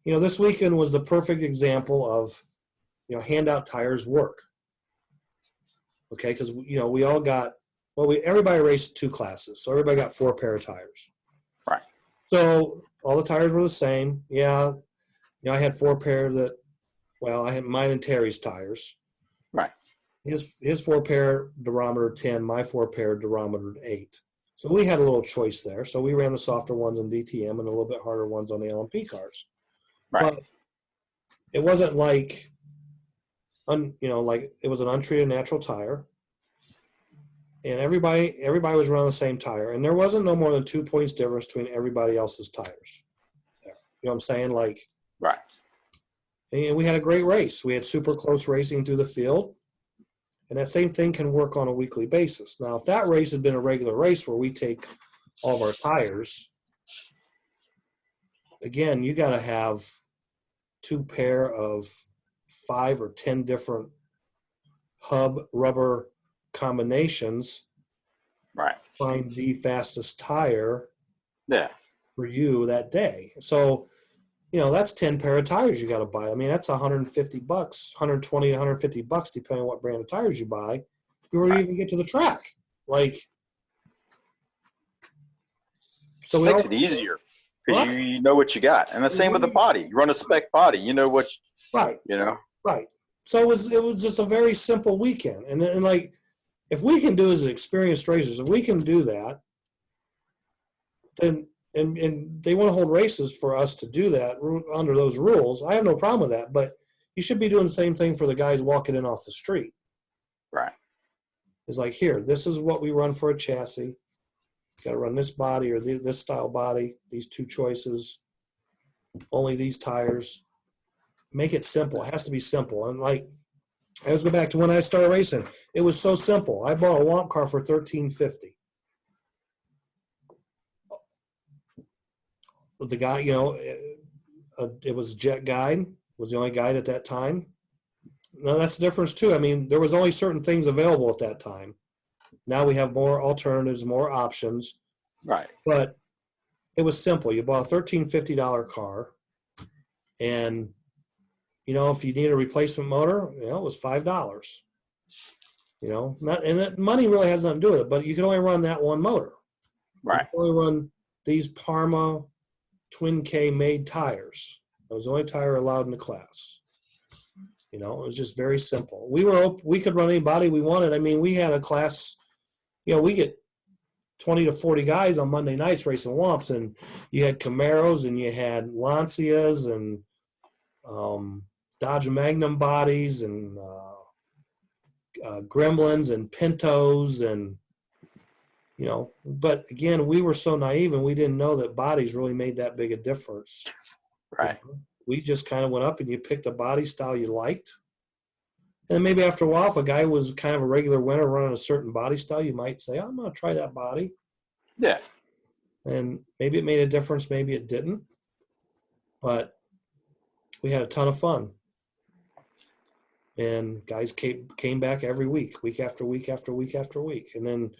this weekend was the perfect example of, handout tires work. Okay, because we all got everybody raced two classes, so everybody got 4 pair of tires. right. So all the tires were the same. Yeah, I had 4 pair I had mine and Terry's tires. Right. His 4 pair durometer 10, my 4 pair durometer 8. So we had a little choice there. So we ran the softer ones in DTM and a little bit harder ones on the LMP cars. Right. But it wasn't like, like it was an untreated natural tire. And everybody was running the same tire. And there wasn't no more than 2 points difference between everybody else's tires. You know what I'm saying? Like, Right. And we had a great race. We had super close racing through the field. And that same thing can work on a weekly basis. Now, if that race had been a regular race where we take all of our tires, again, you got to have 2 pair of 5 or 10 different hub rubber combinations. Right. Find the fastest tire. Yeah. For you that day. So, that's 10 pair of tires you got to buy. I mean, that's 150 bucks, 120 to 150 bucks, depending on what brand of tires you buy, before you even get to the track. Like, so it makes it easier because you know what you got. And the same with the body. You run a spec body, you know what, right. Right. So it was just a very simple weekend. And like, if we can do as experienced racers, if we can do that, then and they want to hold races for us to do that under those rules, I have no problem with that. But you should be doing the same thing for the guys walking in off the street. Right. It's like, here, this is what we run for a chassis. Got to run this body or this style body, these 2 choices, only these tires. Make it simple. It has to be simple. And like, let's go back to when I started racing. It was so simple. I bought a Womp car for $13.50. The guy, it was Jet Guide, was the only guide at that time. Now that's the difference too. I mean, there was only certain things available at that time. Now we have more alternatives, more options, Right. but it was simple. You bought a $1,350 car, and if you need a replacement motor, it was $5. Money really has nothing to do with it, but you can only run that one motor. You Right. can only run these Parma Twin K made tires. That was the only tire allowed in the class. It was just very simple. We could run any body we wanted. I mean, we had a class. We get 20 to 40 guys on Monday nights racing Wumps, and you had Camaros and you had Lancias and Dodge Magnum bodies and Gremlins and Pintos and but again, we were so naive and we didn't know that bodies really made that big a difference. Right. We just kind of went up and you picked a body style you liked. And maybe after a while, if a guy was kind of a regular winner running a certain body style, you might say, I'm going to try that body. Yeah. And maybe it made a difference, maybe it didn't. But we had a ton of fun. And guys came back every week after week after week after week. And then,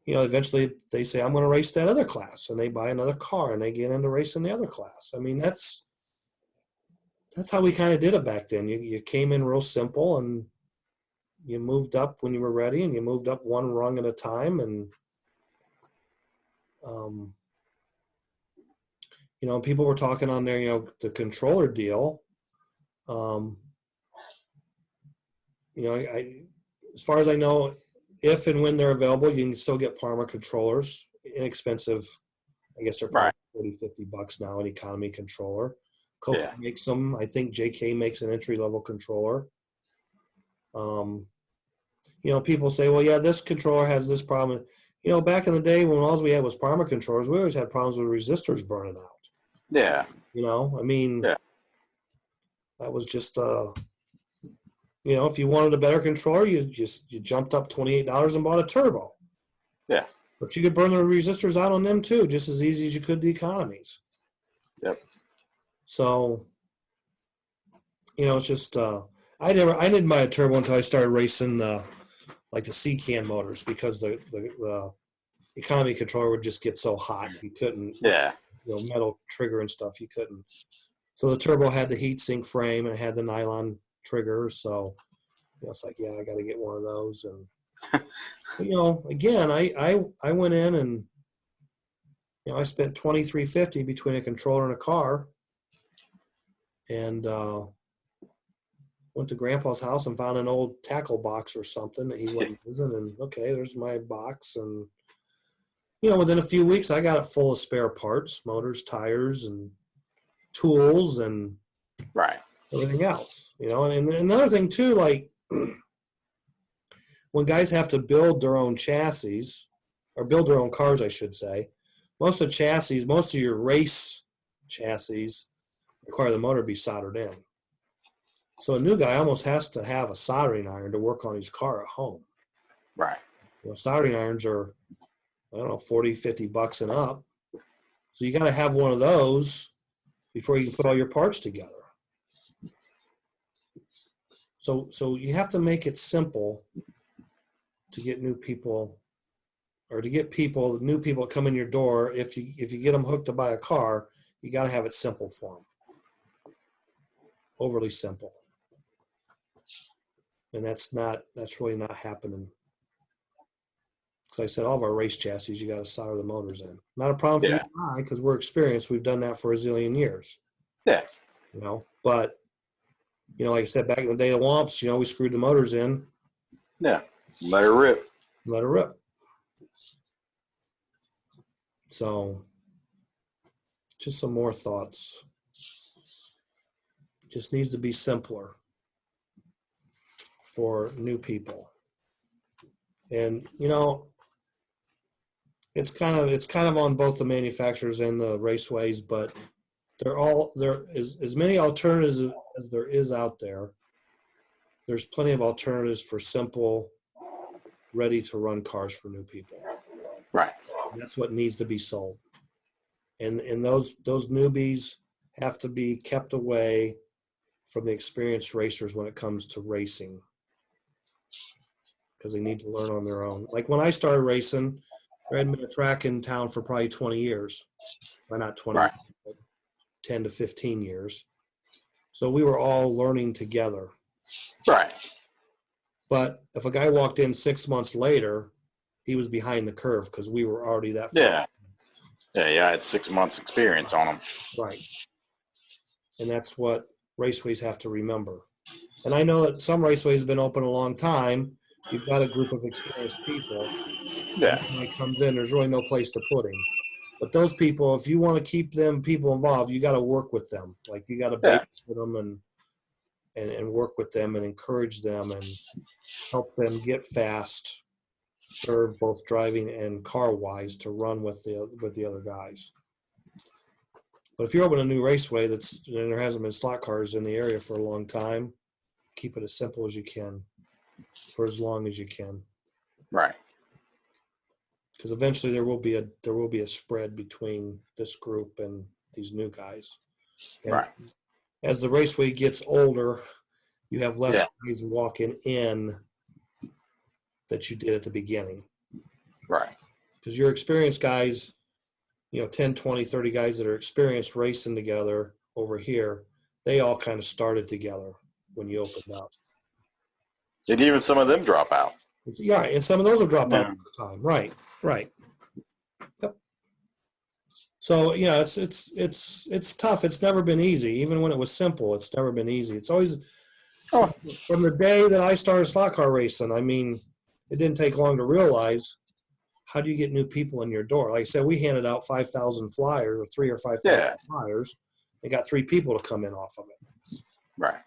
eventually they say, I'm going to race that other class. And they buy another car and they get into racing the other class. I mean, that's how we kind of did it back then. You came in real simple and you moved up when you were ready, and you moved up one rung at a time. And, people were talking on there, the controller deal. As far as I know, if and when they're available, you can still get Parma controllers, inexpensive. I guess they're probably $40-$50 now, an economy controller. Kofa makes them. I think JK makes an entry-level controller. People say, well, yeah, this controller has this problem. Back in the day when all we had was Parma controllers, we always had problems with resistors burning out. Yeah. That was just, if you wanted a better controller, you jumped up $28 and bought a turbo. Yeah. But you could burn the resistors out on them too, just as easy as you could the economies. Yep. So, it's just I didn't buy a turbo until I started racing like the C-can motors, because the economy controller would just get so hot you couldn't. Yeah. Metal trigger and stuff you couldn't. So the turbo had the heat sink frame and it had the nylon trigger. So it's like, yeah, I got to get one of those. And again, I went in and I spent $2,350 between a controller and a car, and went to Grandpa's house and found an old tackle box or something that he wasn't using. And okay, there's my box. And within a few weeks, I got it full of spare parts, motors, tires, and tools, and everything else. And another thing too, like when guys have to build their own chassis, or build their own cars, I should say, most of your race chassis require the motor to be soldered in. So a new guy almost has to have a soldering iron to work on his car at home. Right. Soldering irons are, I don't know, $40-$50 and up. So you got to have one of those before you can put all your parts together. So you have to make it simple to get new people, or to get new people that come in your door. If you get them hooked to buy a car, you got to have it simple for them. Overly simple. And that's really not happening. Because I said, all of our race chassis, you got to solder the motors in. Not a problem for you and I, because we're experienced. We've done that for a zillion years. Yeah. But, like I said, back in the day of Wumps, we screwed the motors in. Yeah. Let her rip. So, just some more thoughts. Just needs to be simpler for new people. And, it's kind of on both the manufacturers and the raceways, but there is as many alternatives as there is out there. There's plenty of alternatives for simple, ready to run cars for new people. Right. And that's what needs to be sold. And those newbies have to be kept away from the experienced racers when it comes to racing. because they need to learn on their own. Like when I started racing, there hadn't been a track in town for probably 20 years. Well, not 20, Right. but 10 to 15 years. So we were all learning together. Right. But if a guy walked in 6 months later, he was behind the curve because we were already that far. Yeah. Yeah. I had 6 months experience on them. Right. And that's what raceways have to remember. And I know that some raceways have been open a long time. You've got a group of experienced people. Yeah. When he comes in, there's really no place to put him. But those people, if you want to keep them people involved, you got to work with them. Like you got to Yeah. babysit them and work with them and encourage them and help them get fast, serve both driving and car wise to run with the other guys. But if you're opening a new raceway and there hasn't been slot cars in the area for a long time, keep it as simple as you can for as long as you can. Right. Because eventually there will be a spread between this group and these new guys. And Right. as the raceway gets older, you have less Yeah. guys walking in that you did at the beginning. Right. Because your experienced guys, 10, 20, 30 guys that are experienced racing together over here, they all kind of started together when you opened up. And even some of them drop out. Yeah, and some of those will drop out Yeah. over time. Right. Yep. So it's tough. It's never been easy. Even when it was simple, it's never been easy. It's always from the day that I started slot car racing. I mean, it didn't take long to realize how do you get new people in your door. Like I said, we handed out 5,000 flyers or 3,000 or 5,000 flyers. And got 3 people to come in off of it. Right.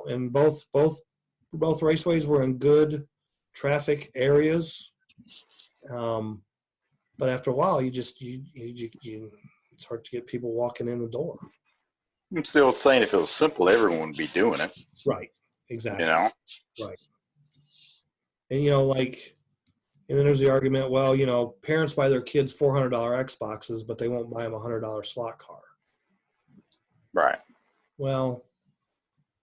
And both raceways were in good traffic areas. But after a while, it's hard to get people walking in the door. I'm still saying if it was simple, everyone would be doing it. Right. Exactly. Right. And and then there's the argument, well, parents buy their kids $400 Xboxes, but they won't buy them a $100 slot car. Right. Well,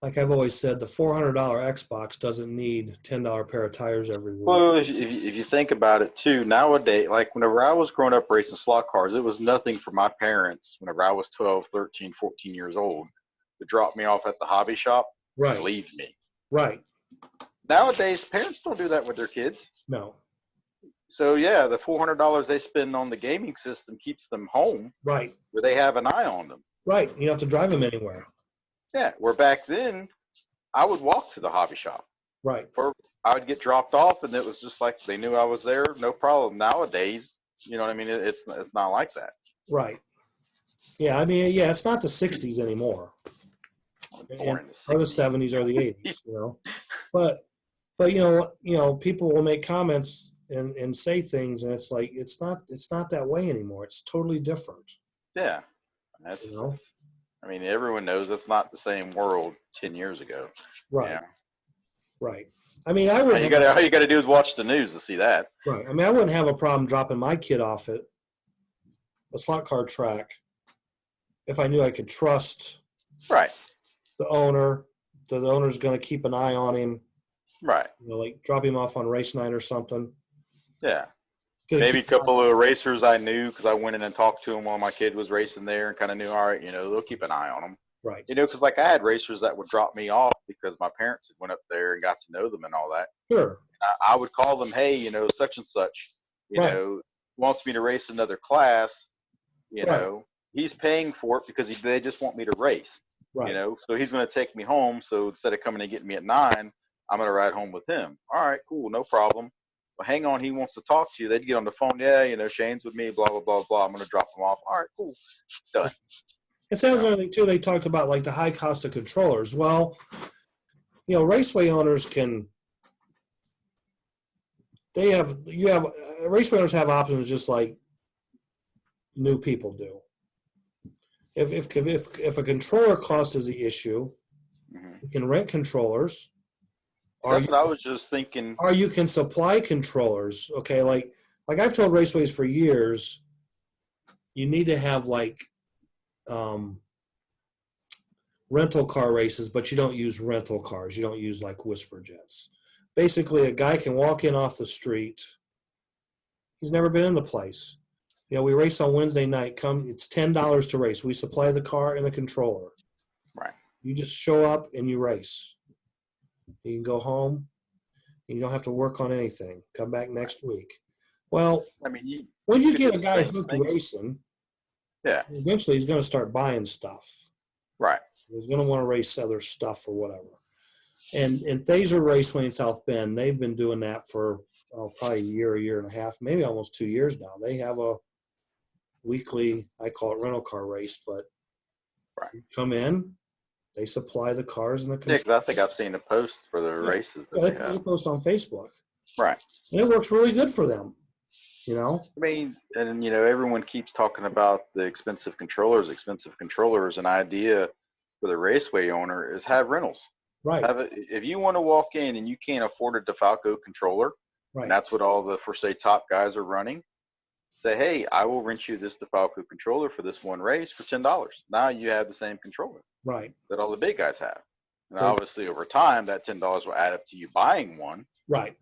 like I've always said, the $400 Xbox doesn't need $10 pair of tires every week. Well, if you think about it too, nowadays, like whenever I was growing up racing slot cars, it was nothing for my parents whenever I was 12, 13, 14 years old to drop me off at the hobby shop and leave me. Right. Nowadays, parents don't do that with their kids. No. So, yeah, the $400 they spend on the gaming system keeps them home. Right. Where they have an eye on them. Right. You don't have to drive them anywhere. Yeah. Where back then, I would walk to the hobby shop. Right. Or I would get dropped off, and it was just like they knew I was there, no problem. Nowadays, you know what I mean? It's not like that. Right. Yeah, I mean, it's not the 60s anymore. Or the 70s or the 80s, But people will make comments and say things, and it's like it's not that way anymore. It's totally different. Yeah. I mean, everyone knows that's not the same world 10 years ago. Right. Yeah. Right. I mean, I wouldn't. All you got to do is watch the news to see that. Right. I mean, I wouldn't have a problem dropping my kid off at a slot car track if I knew I could trust. Right. The owner. The owner's going to keep an eye on him. Right. Like drop him off on race night or something. Yeah. Maybe a couple of racers I knew because I went in and talked to them while my kid was racing there and kind of knew, all right, they'll keep an eye on them. Right. Because like I had racers that would drop me off because my parents had went up there and got to know them and all that. Sure. I would call them, hey, such and such, wants me to race another class. He's paying for it because they just want me to race. Right. So he's going to take me home. So instead of coming and getting me at 9, I'm going to ride home with him. All right, cool, no problem. Well, hang on, he wants to talk to you. They'd get on the phone. Yeah, Shane's with me, blah, blah, blah, blah. I'm going to drop him off. All right, cool. Done. It sounds like, too, they talked about, like, the high cost of controllers. Well, raceway owners raceway owners have options just like new people do. If a controller cost is the issue, you can rent controllers. That's what I was just thinking. Or you can supply controllers. Okay, like I've told raceways for years, you need to have rental car races, but you don't use rental cars. You don't use like Whisper Jets. basically a guy can walk in off the street. He's never been in the place. We race on Wednesday night. It's $10 to race. We supply the car and the controller. Right. You just show up and you race. You can go home. You don't have to work on anything. Come back next week. Well, I mean, when you could get do a the guy same hooked thing. racing, Yeah. eventually he's going to start buying stuff. Right. He's going to want to race other stuff or whatever. And Thaser Raceway in South Bend, they've been doing that for probably a year and a half, maybe almost 2 years now. They have a weekly, I call it rental car race, but you come in, they supply the cars and the Yeah, controls. 'cause I think I've seen the posts for the races that they They have. post on Facebook. Right. And it works really good for them, I mean, and everyone keeps talking about the expensive controllers. Expensive controllers. An idea for the raceway owner is have rentals. Right, If you want to walk in and you can't afford a DeFalco controller, and right, that's what all the for say top guys are running, say, hey, I will rent you this DeFalco controller for this one race for $10. Now you have the same controller right, that all the big guys have. And Right. obviously over time that $10 will add up to you buying one, right.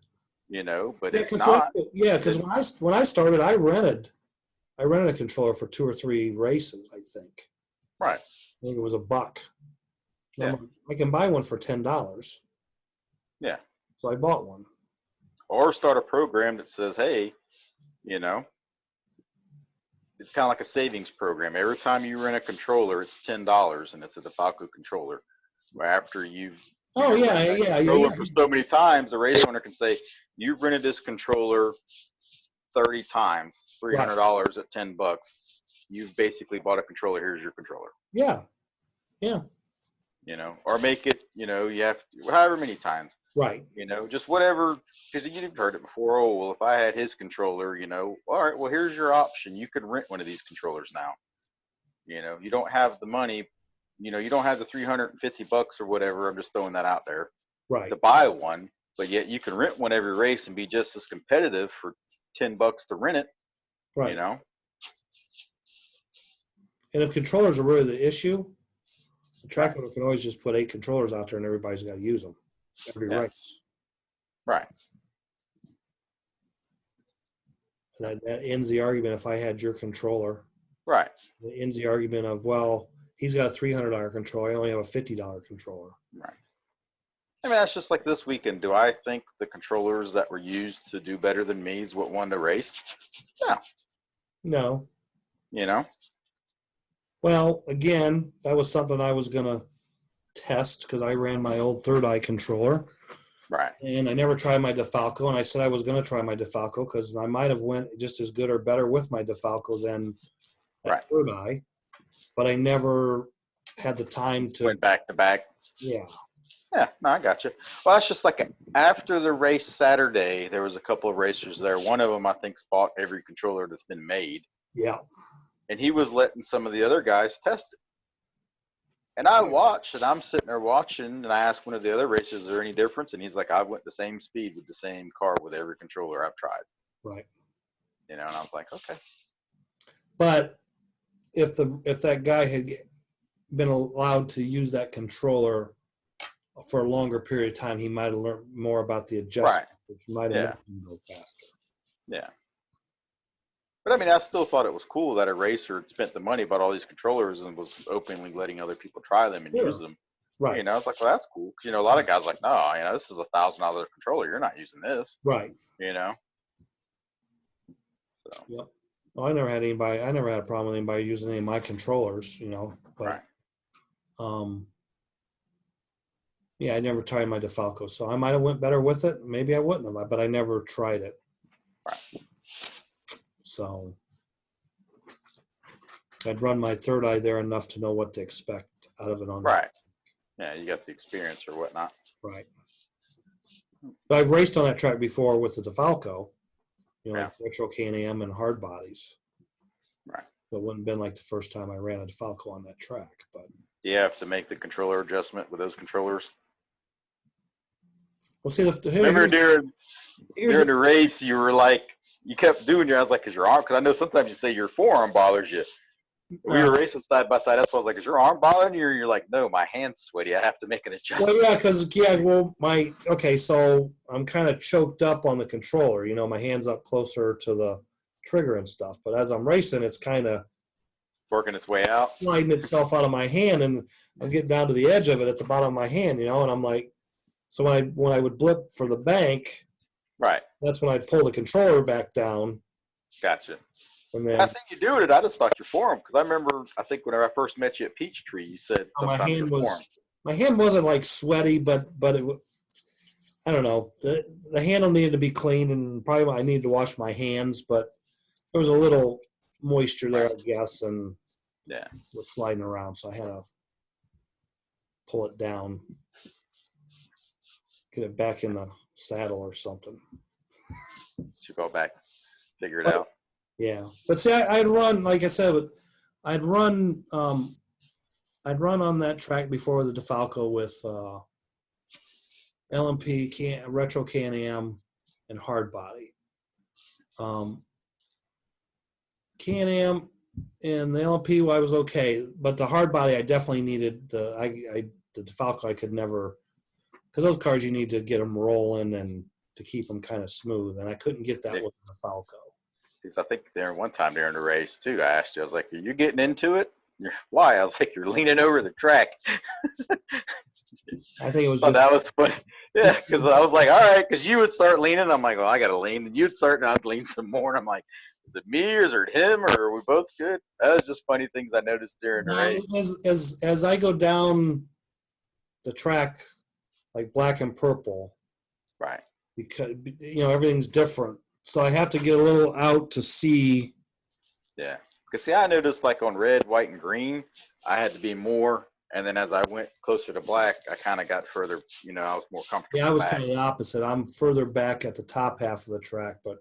but Yeah, if not, because when I started, I rented a controller for 2 or 3 races, I think. right. I think it was $1. Yeah. I can buy one for $10. Yeah. So I bought one. Or start a program that says, hey, it's kind of like a savings program. Every time you rent a controller, it's $10 and it's a DeFalco controller. After you've rented that controller for so many times, the race owner can say, you've rented this controller 30 times, $300 at $10. You've basically bought a controller. Here's your controller. Yeah. Or make it, you have to, however many times. Right. Just whatever, because you've heard it before. Oh, well, if I had his controller, all right, well, here's your option. You could rent one of these controllers now. You don't have the money, you don't have the $350 or whatever. I'm just throwing that out there. Right. To buy one, but yet you can rent one every race and be just as competitive for $10 to rent it. Right. And if controllers are really the issue, the track owner can always just put 8 controllers out there and everybody's got to use them every race. Right. And that ends the argument if I had your controller. Right. It ends the argument of, well, he's got a $300 controller. I only have a $50 controller. Right. I mean, that's just like this weekend. Do I think the controllers that were used to do better than me is what won the race? No. Well, again, that was something I was going to test because I ran my old Third Eye controller. Right. And I never tried my DeFalco, and I said I was going to try my DeFalco because I might have went just as good or better with my DeFalco than at Third Eye, but I never had the time to. Went back to back. Yeah. Yeah, no, I got you. Well, that's just like after the race Saturday, there was a couple of racers there. One of them, I think, bought every controller that's been made. Yeah. And he was letting some of the other guys test it. And I watched, and I'm sitting there watching, and I asked one of the other racers, is there any difference? And he's like, I went the same speed with the same car with every controller I've tried. Right. And I was like, okay. But if that guy had been allowed to use that controller for a longer period of time, he might have learned more about the adjustment, which might have made him go faster. Yeah. But I mean, I still thought it was cool that a racer spent the money, bought all these controllers, and was openly letting other people try them and use them. Right. I was like, well, that's cool. Because, a lot of guys are like, no, this is $1,000 controller. You're not using this. Right. So. Yep. Well, I never had a problem with anybody using any of my controllers, but, yeah, I never tried my DeFalco, so I might have went better with it. Maybe I wouldn't have, but I never tried it. Right. So I'd run my Third Eye there enough to know what to expect out of it on. Right. Yeah, you got the experience or whatnot. Right. But I've raced on that track before with the DeFalco, like retro Can-Am and hard bodies. Right. But it wouldn't have been like the first time I ran a DeFalco on that track. But do you have to make the controller adjustment with those controllers? Well, see, remember during the race, you were like, you kept doing your, I was like, is your arm? Because I know sometimes you say your forearm bothers you. We were racing side by side. That's why I was like, "Is your arm bothering you?" Or you're like, "No, my hand's sweaty. I have to make an adjustment." Well, yeah, because so I'm kind of choked up on the controller. You know, my hand's up closer to the trigger and stuff. But as I'm racing, it's kind of Working its way out. sliding itself out of my hand, and I'm getting down to the edge of it at the bottom of my hand. You know, and I'm like, so when I would blip for the bank, Right. that's when I'd pull the controller back down. Gotcha. And then I think you do it. I just thought your forearm, because I remember, I think whenever I first met you at Peachtree, you said sometimes your forearm. my hand wasn't like sweaty, but I don't know. The handle needed to be cleaned, and probably I needed to wash my hands, but there was a little moisture there, I guess, and Yeah. it was sliding around, so I had to pull it down, get it back in the saddle or something. Should go back, figure it out. Yeah, but see, I'd run, like I said, I'd run on that track before the DeFalco with LMP, Retro Can-Am, and hard body. Can-Am and the LMP, I was okay, but the hard body, I definitely needed the DeFalco. I could never, because those cars you need to get them rolling and to keep them kind of smooth, and I couldn't get that with the DeFalco. Because I think there one time during the race too, I asked you, I was like, "Are you getting into it?" Why? I was like, "You're leaning over the track." I think it was Oh, just that was funny. Yeah, because I was like, "All right," because you would start leaning. I'm like, "Well, I got to lean," and you'd start, and I'd lean some more. And I'm like, "Is it me or is it him or are we both good?" That was just funny things I noticed during the race. as I go down the track, like black and purple, Right. because everything's different, so I have to get a little out to see. Yeah. Because see, I noticed like on red, white, and green, I had to be more. And then as I went closer to black, I kind of got further, I was more comfortable. Yeah, I was kind of the opposite. I'm further back at the top half of the track, but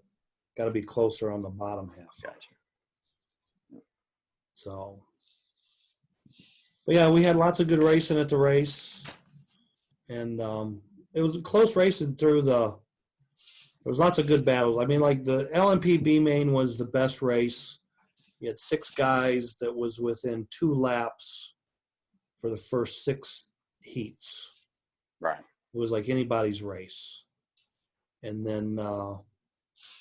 got to be closer on the bottom half. Gotcha. So, but yeah, we had lots of good racing at the race, and it was close racing through the. There was lots of good battles. I mean, like the LMP B main was the best race. You had 6 guys that was within 2 laps for the first 6 heats. Right. It was like anybody's race. And then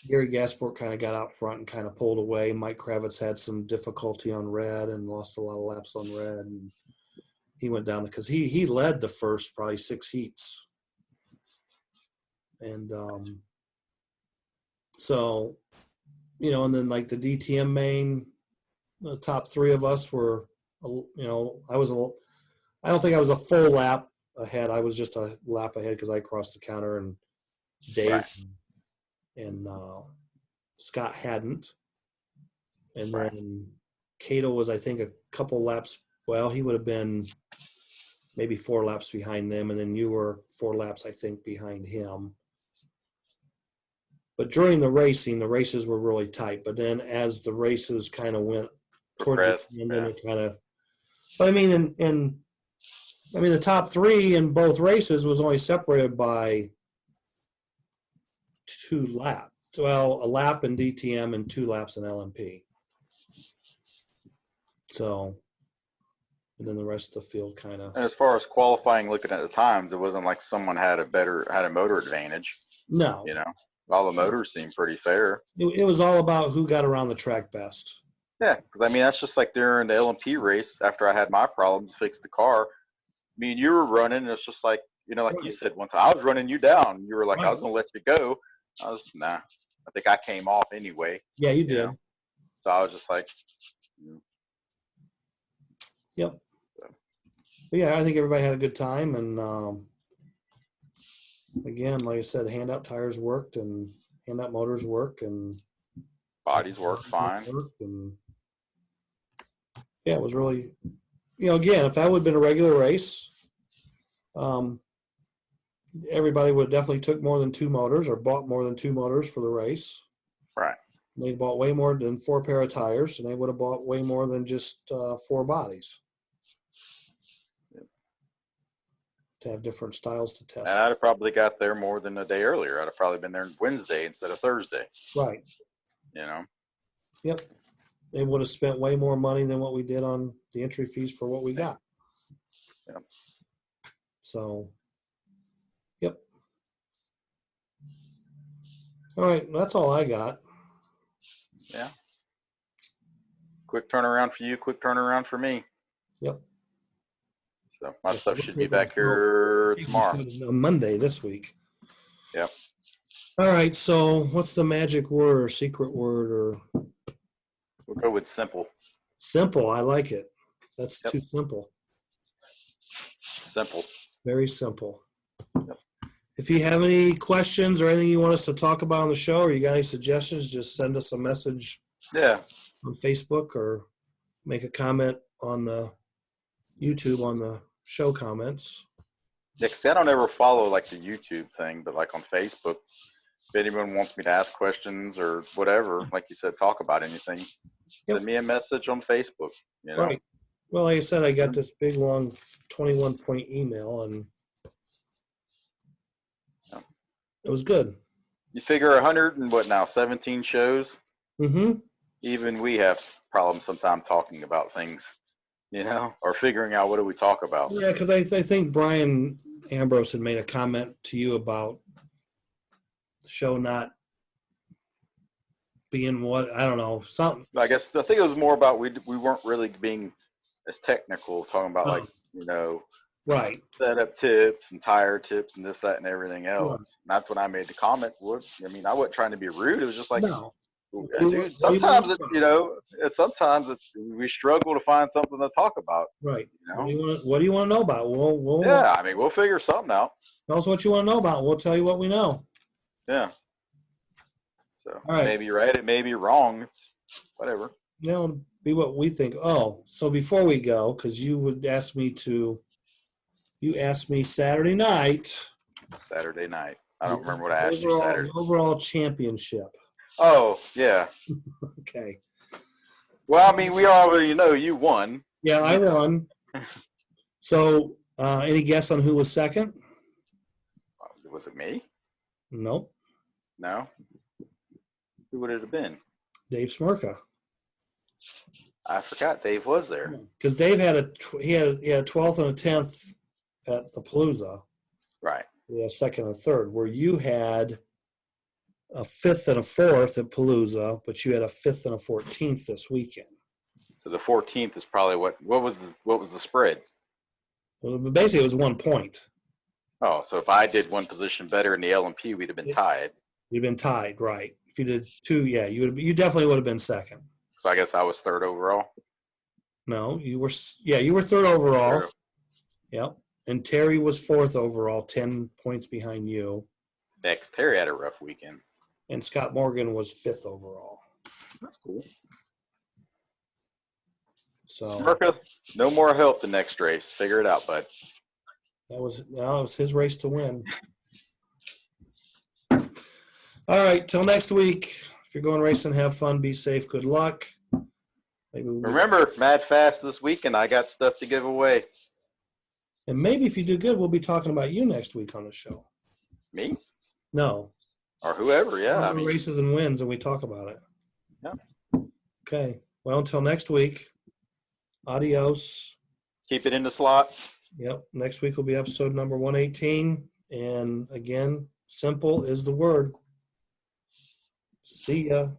Gary Gasport kind of got out front and kind of pulled away. Mike Kravitz had some difficulty on red and lost a lot of laps on red. And he went down because he led the first probably 6 heats. And so, and then like the DTM main, the top 3 of us were, I don't think I was a full lap ahead. I was just a lap ahead because I crossed the counter, and Dave and Scott hadn't. And then Cato was, I think, a couple laps. Well, he would have been maybe 4 laps behind them, and then you were 4 laps, I think, behind him. But during the races were really tight. But then as the races kind of went towards the end, then it kind of. But I mean, the top 3 in both races was only separated by 2 laps. Well, a lap in DTM and 2 laps in LMP. So, and then the rest of the field kind of. And as far as qualifying, looking at the times, it wasn't like someone had a motor advantage. No. All the motors seemed pretty fair. It was all about who got around the track best. Yeah, because I mean that's just like during the LMP race. After I had my problems, fixed the car. I mean, you were running. And it's just like like you said one time, I was running you down. You were like, I was gonna let you go. I was nah. I think I came off anyway. Yeah, you did. So I was just like. Yep. So. But yeah, I think everybody had a good time, and again, like I said, handout tires worked and handout motors work and bodies work fine. And yeah, it was really, again, if that would have been a regular race, everybody would have definitely took more than 2 motors or bought more than 2 motors for the race. Right. They bought way more than 4 pair of tires, and they would have bought way more than just 4 bodies. To have different styles to test. I'd have probably got there more than a day earlier. I'd have probably been there Wednesday instead of Thursday. Right. Yep. they would have spent way more money than what we did on the entry fees for what we got. Yep. So, yep. All right, that's all I got. Yeah. Quick turnaround for you, quick turnaround for me. Yep. So my Yeah, stuff we're should be taking back here tomorrow. on Monday this week. Yep. All right, so what's the magic word or secret word or We'll go with simple. simple? I like it. That's Yep. too simple. Simple. Very simple. Yep. If you have any questions or anything you want us to talk about on the show, or you got any suggestions, just send us a message Yeah. on Facebook or make a comment on the YouTube on the show comments. Yeah, because I don't ever follow like the YouTube thing, but like on Facebook, if anyone wants me to ask questions or whatever, like you said, talk about anything, Yep. send me a message on Facebook. You know? Right. Well, like I said, I got this big, long 21-point email, and it was good. You figure 100 and what now, 17 shows? Mm-hmm. Even we have problems sometimes talking about things, or figuring out what do we talk about. Yeah, because I think Brian Ambrose had made a comment to you about the show not being what, I don't know, something. I think it was more about we weren't really being as technical, talking about like, Right. setup tips and tire tips and this, that, and everything else. Right. And that's when I made the comment. I wasn't trying to be rude. It was just like, No. dude, sometimes we struggle to find something to talk about. Right. What do you want to know about? We'll figure something out. Tell us what you want to know about. We'll tell you what we know. Yeah. So all right. It may be right, it may be wrong, whatever. Be what we think. Oh, so before we go, because you asked me Saturday night. Saturday night. I don't remember what I asked you Saturday. The overall championship. Oh, yeah. Okay. Well, I mean, we already know you won. Yeah, I won. So, any guess on who was second? Was it me? Nope. No. Who would it have been? Dave Smirka. I forgot Dave was there. Because Dave had a 12th and a 10th at the Palooza. Right. Yeah, second and third, where you had a 5th and a 4th at Palooza, but you had a 5th and a 14th this weekend. So the 14th is probably what was the spread? Well, basically, it was 1 point. Oh, so if I did one position better in the L&P, we'd have been tied. You'd been tied, right? If you did 2, yeah, you definitely would have been second. So I guess I was third overall. No, you were third overall. Third. Yep. And Terry was 4th overall, 10 points behind you. Next, Terry had a rough weekend. And Scott Morgan was 5th overall. That's cool. So Smirka, no more help the next race. Figure it out, bud. That was his race to win. All right, till next week. If you're going racing, have fun, be safe, good luck. Remember, Mad Fast this weekend. I got stuff to give away. And maybe if you do good, we'll be talking about you next week on the show. Me? No. Or whoever, yeah. Races and wins, and we talk about it. Yeah. Okay. Well, until next week, adios. Keep it in the slot. Yep. Next week will be episode number 118. And again, simple is the word. See ya.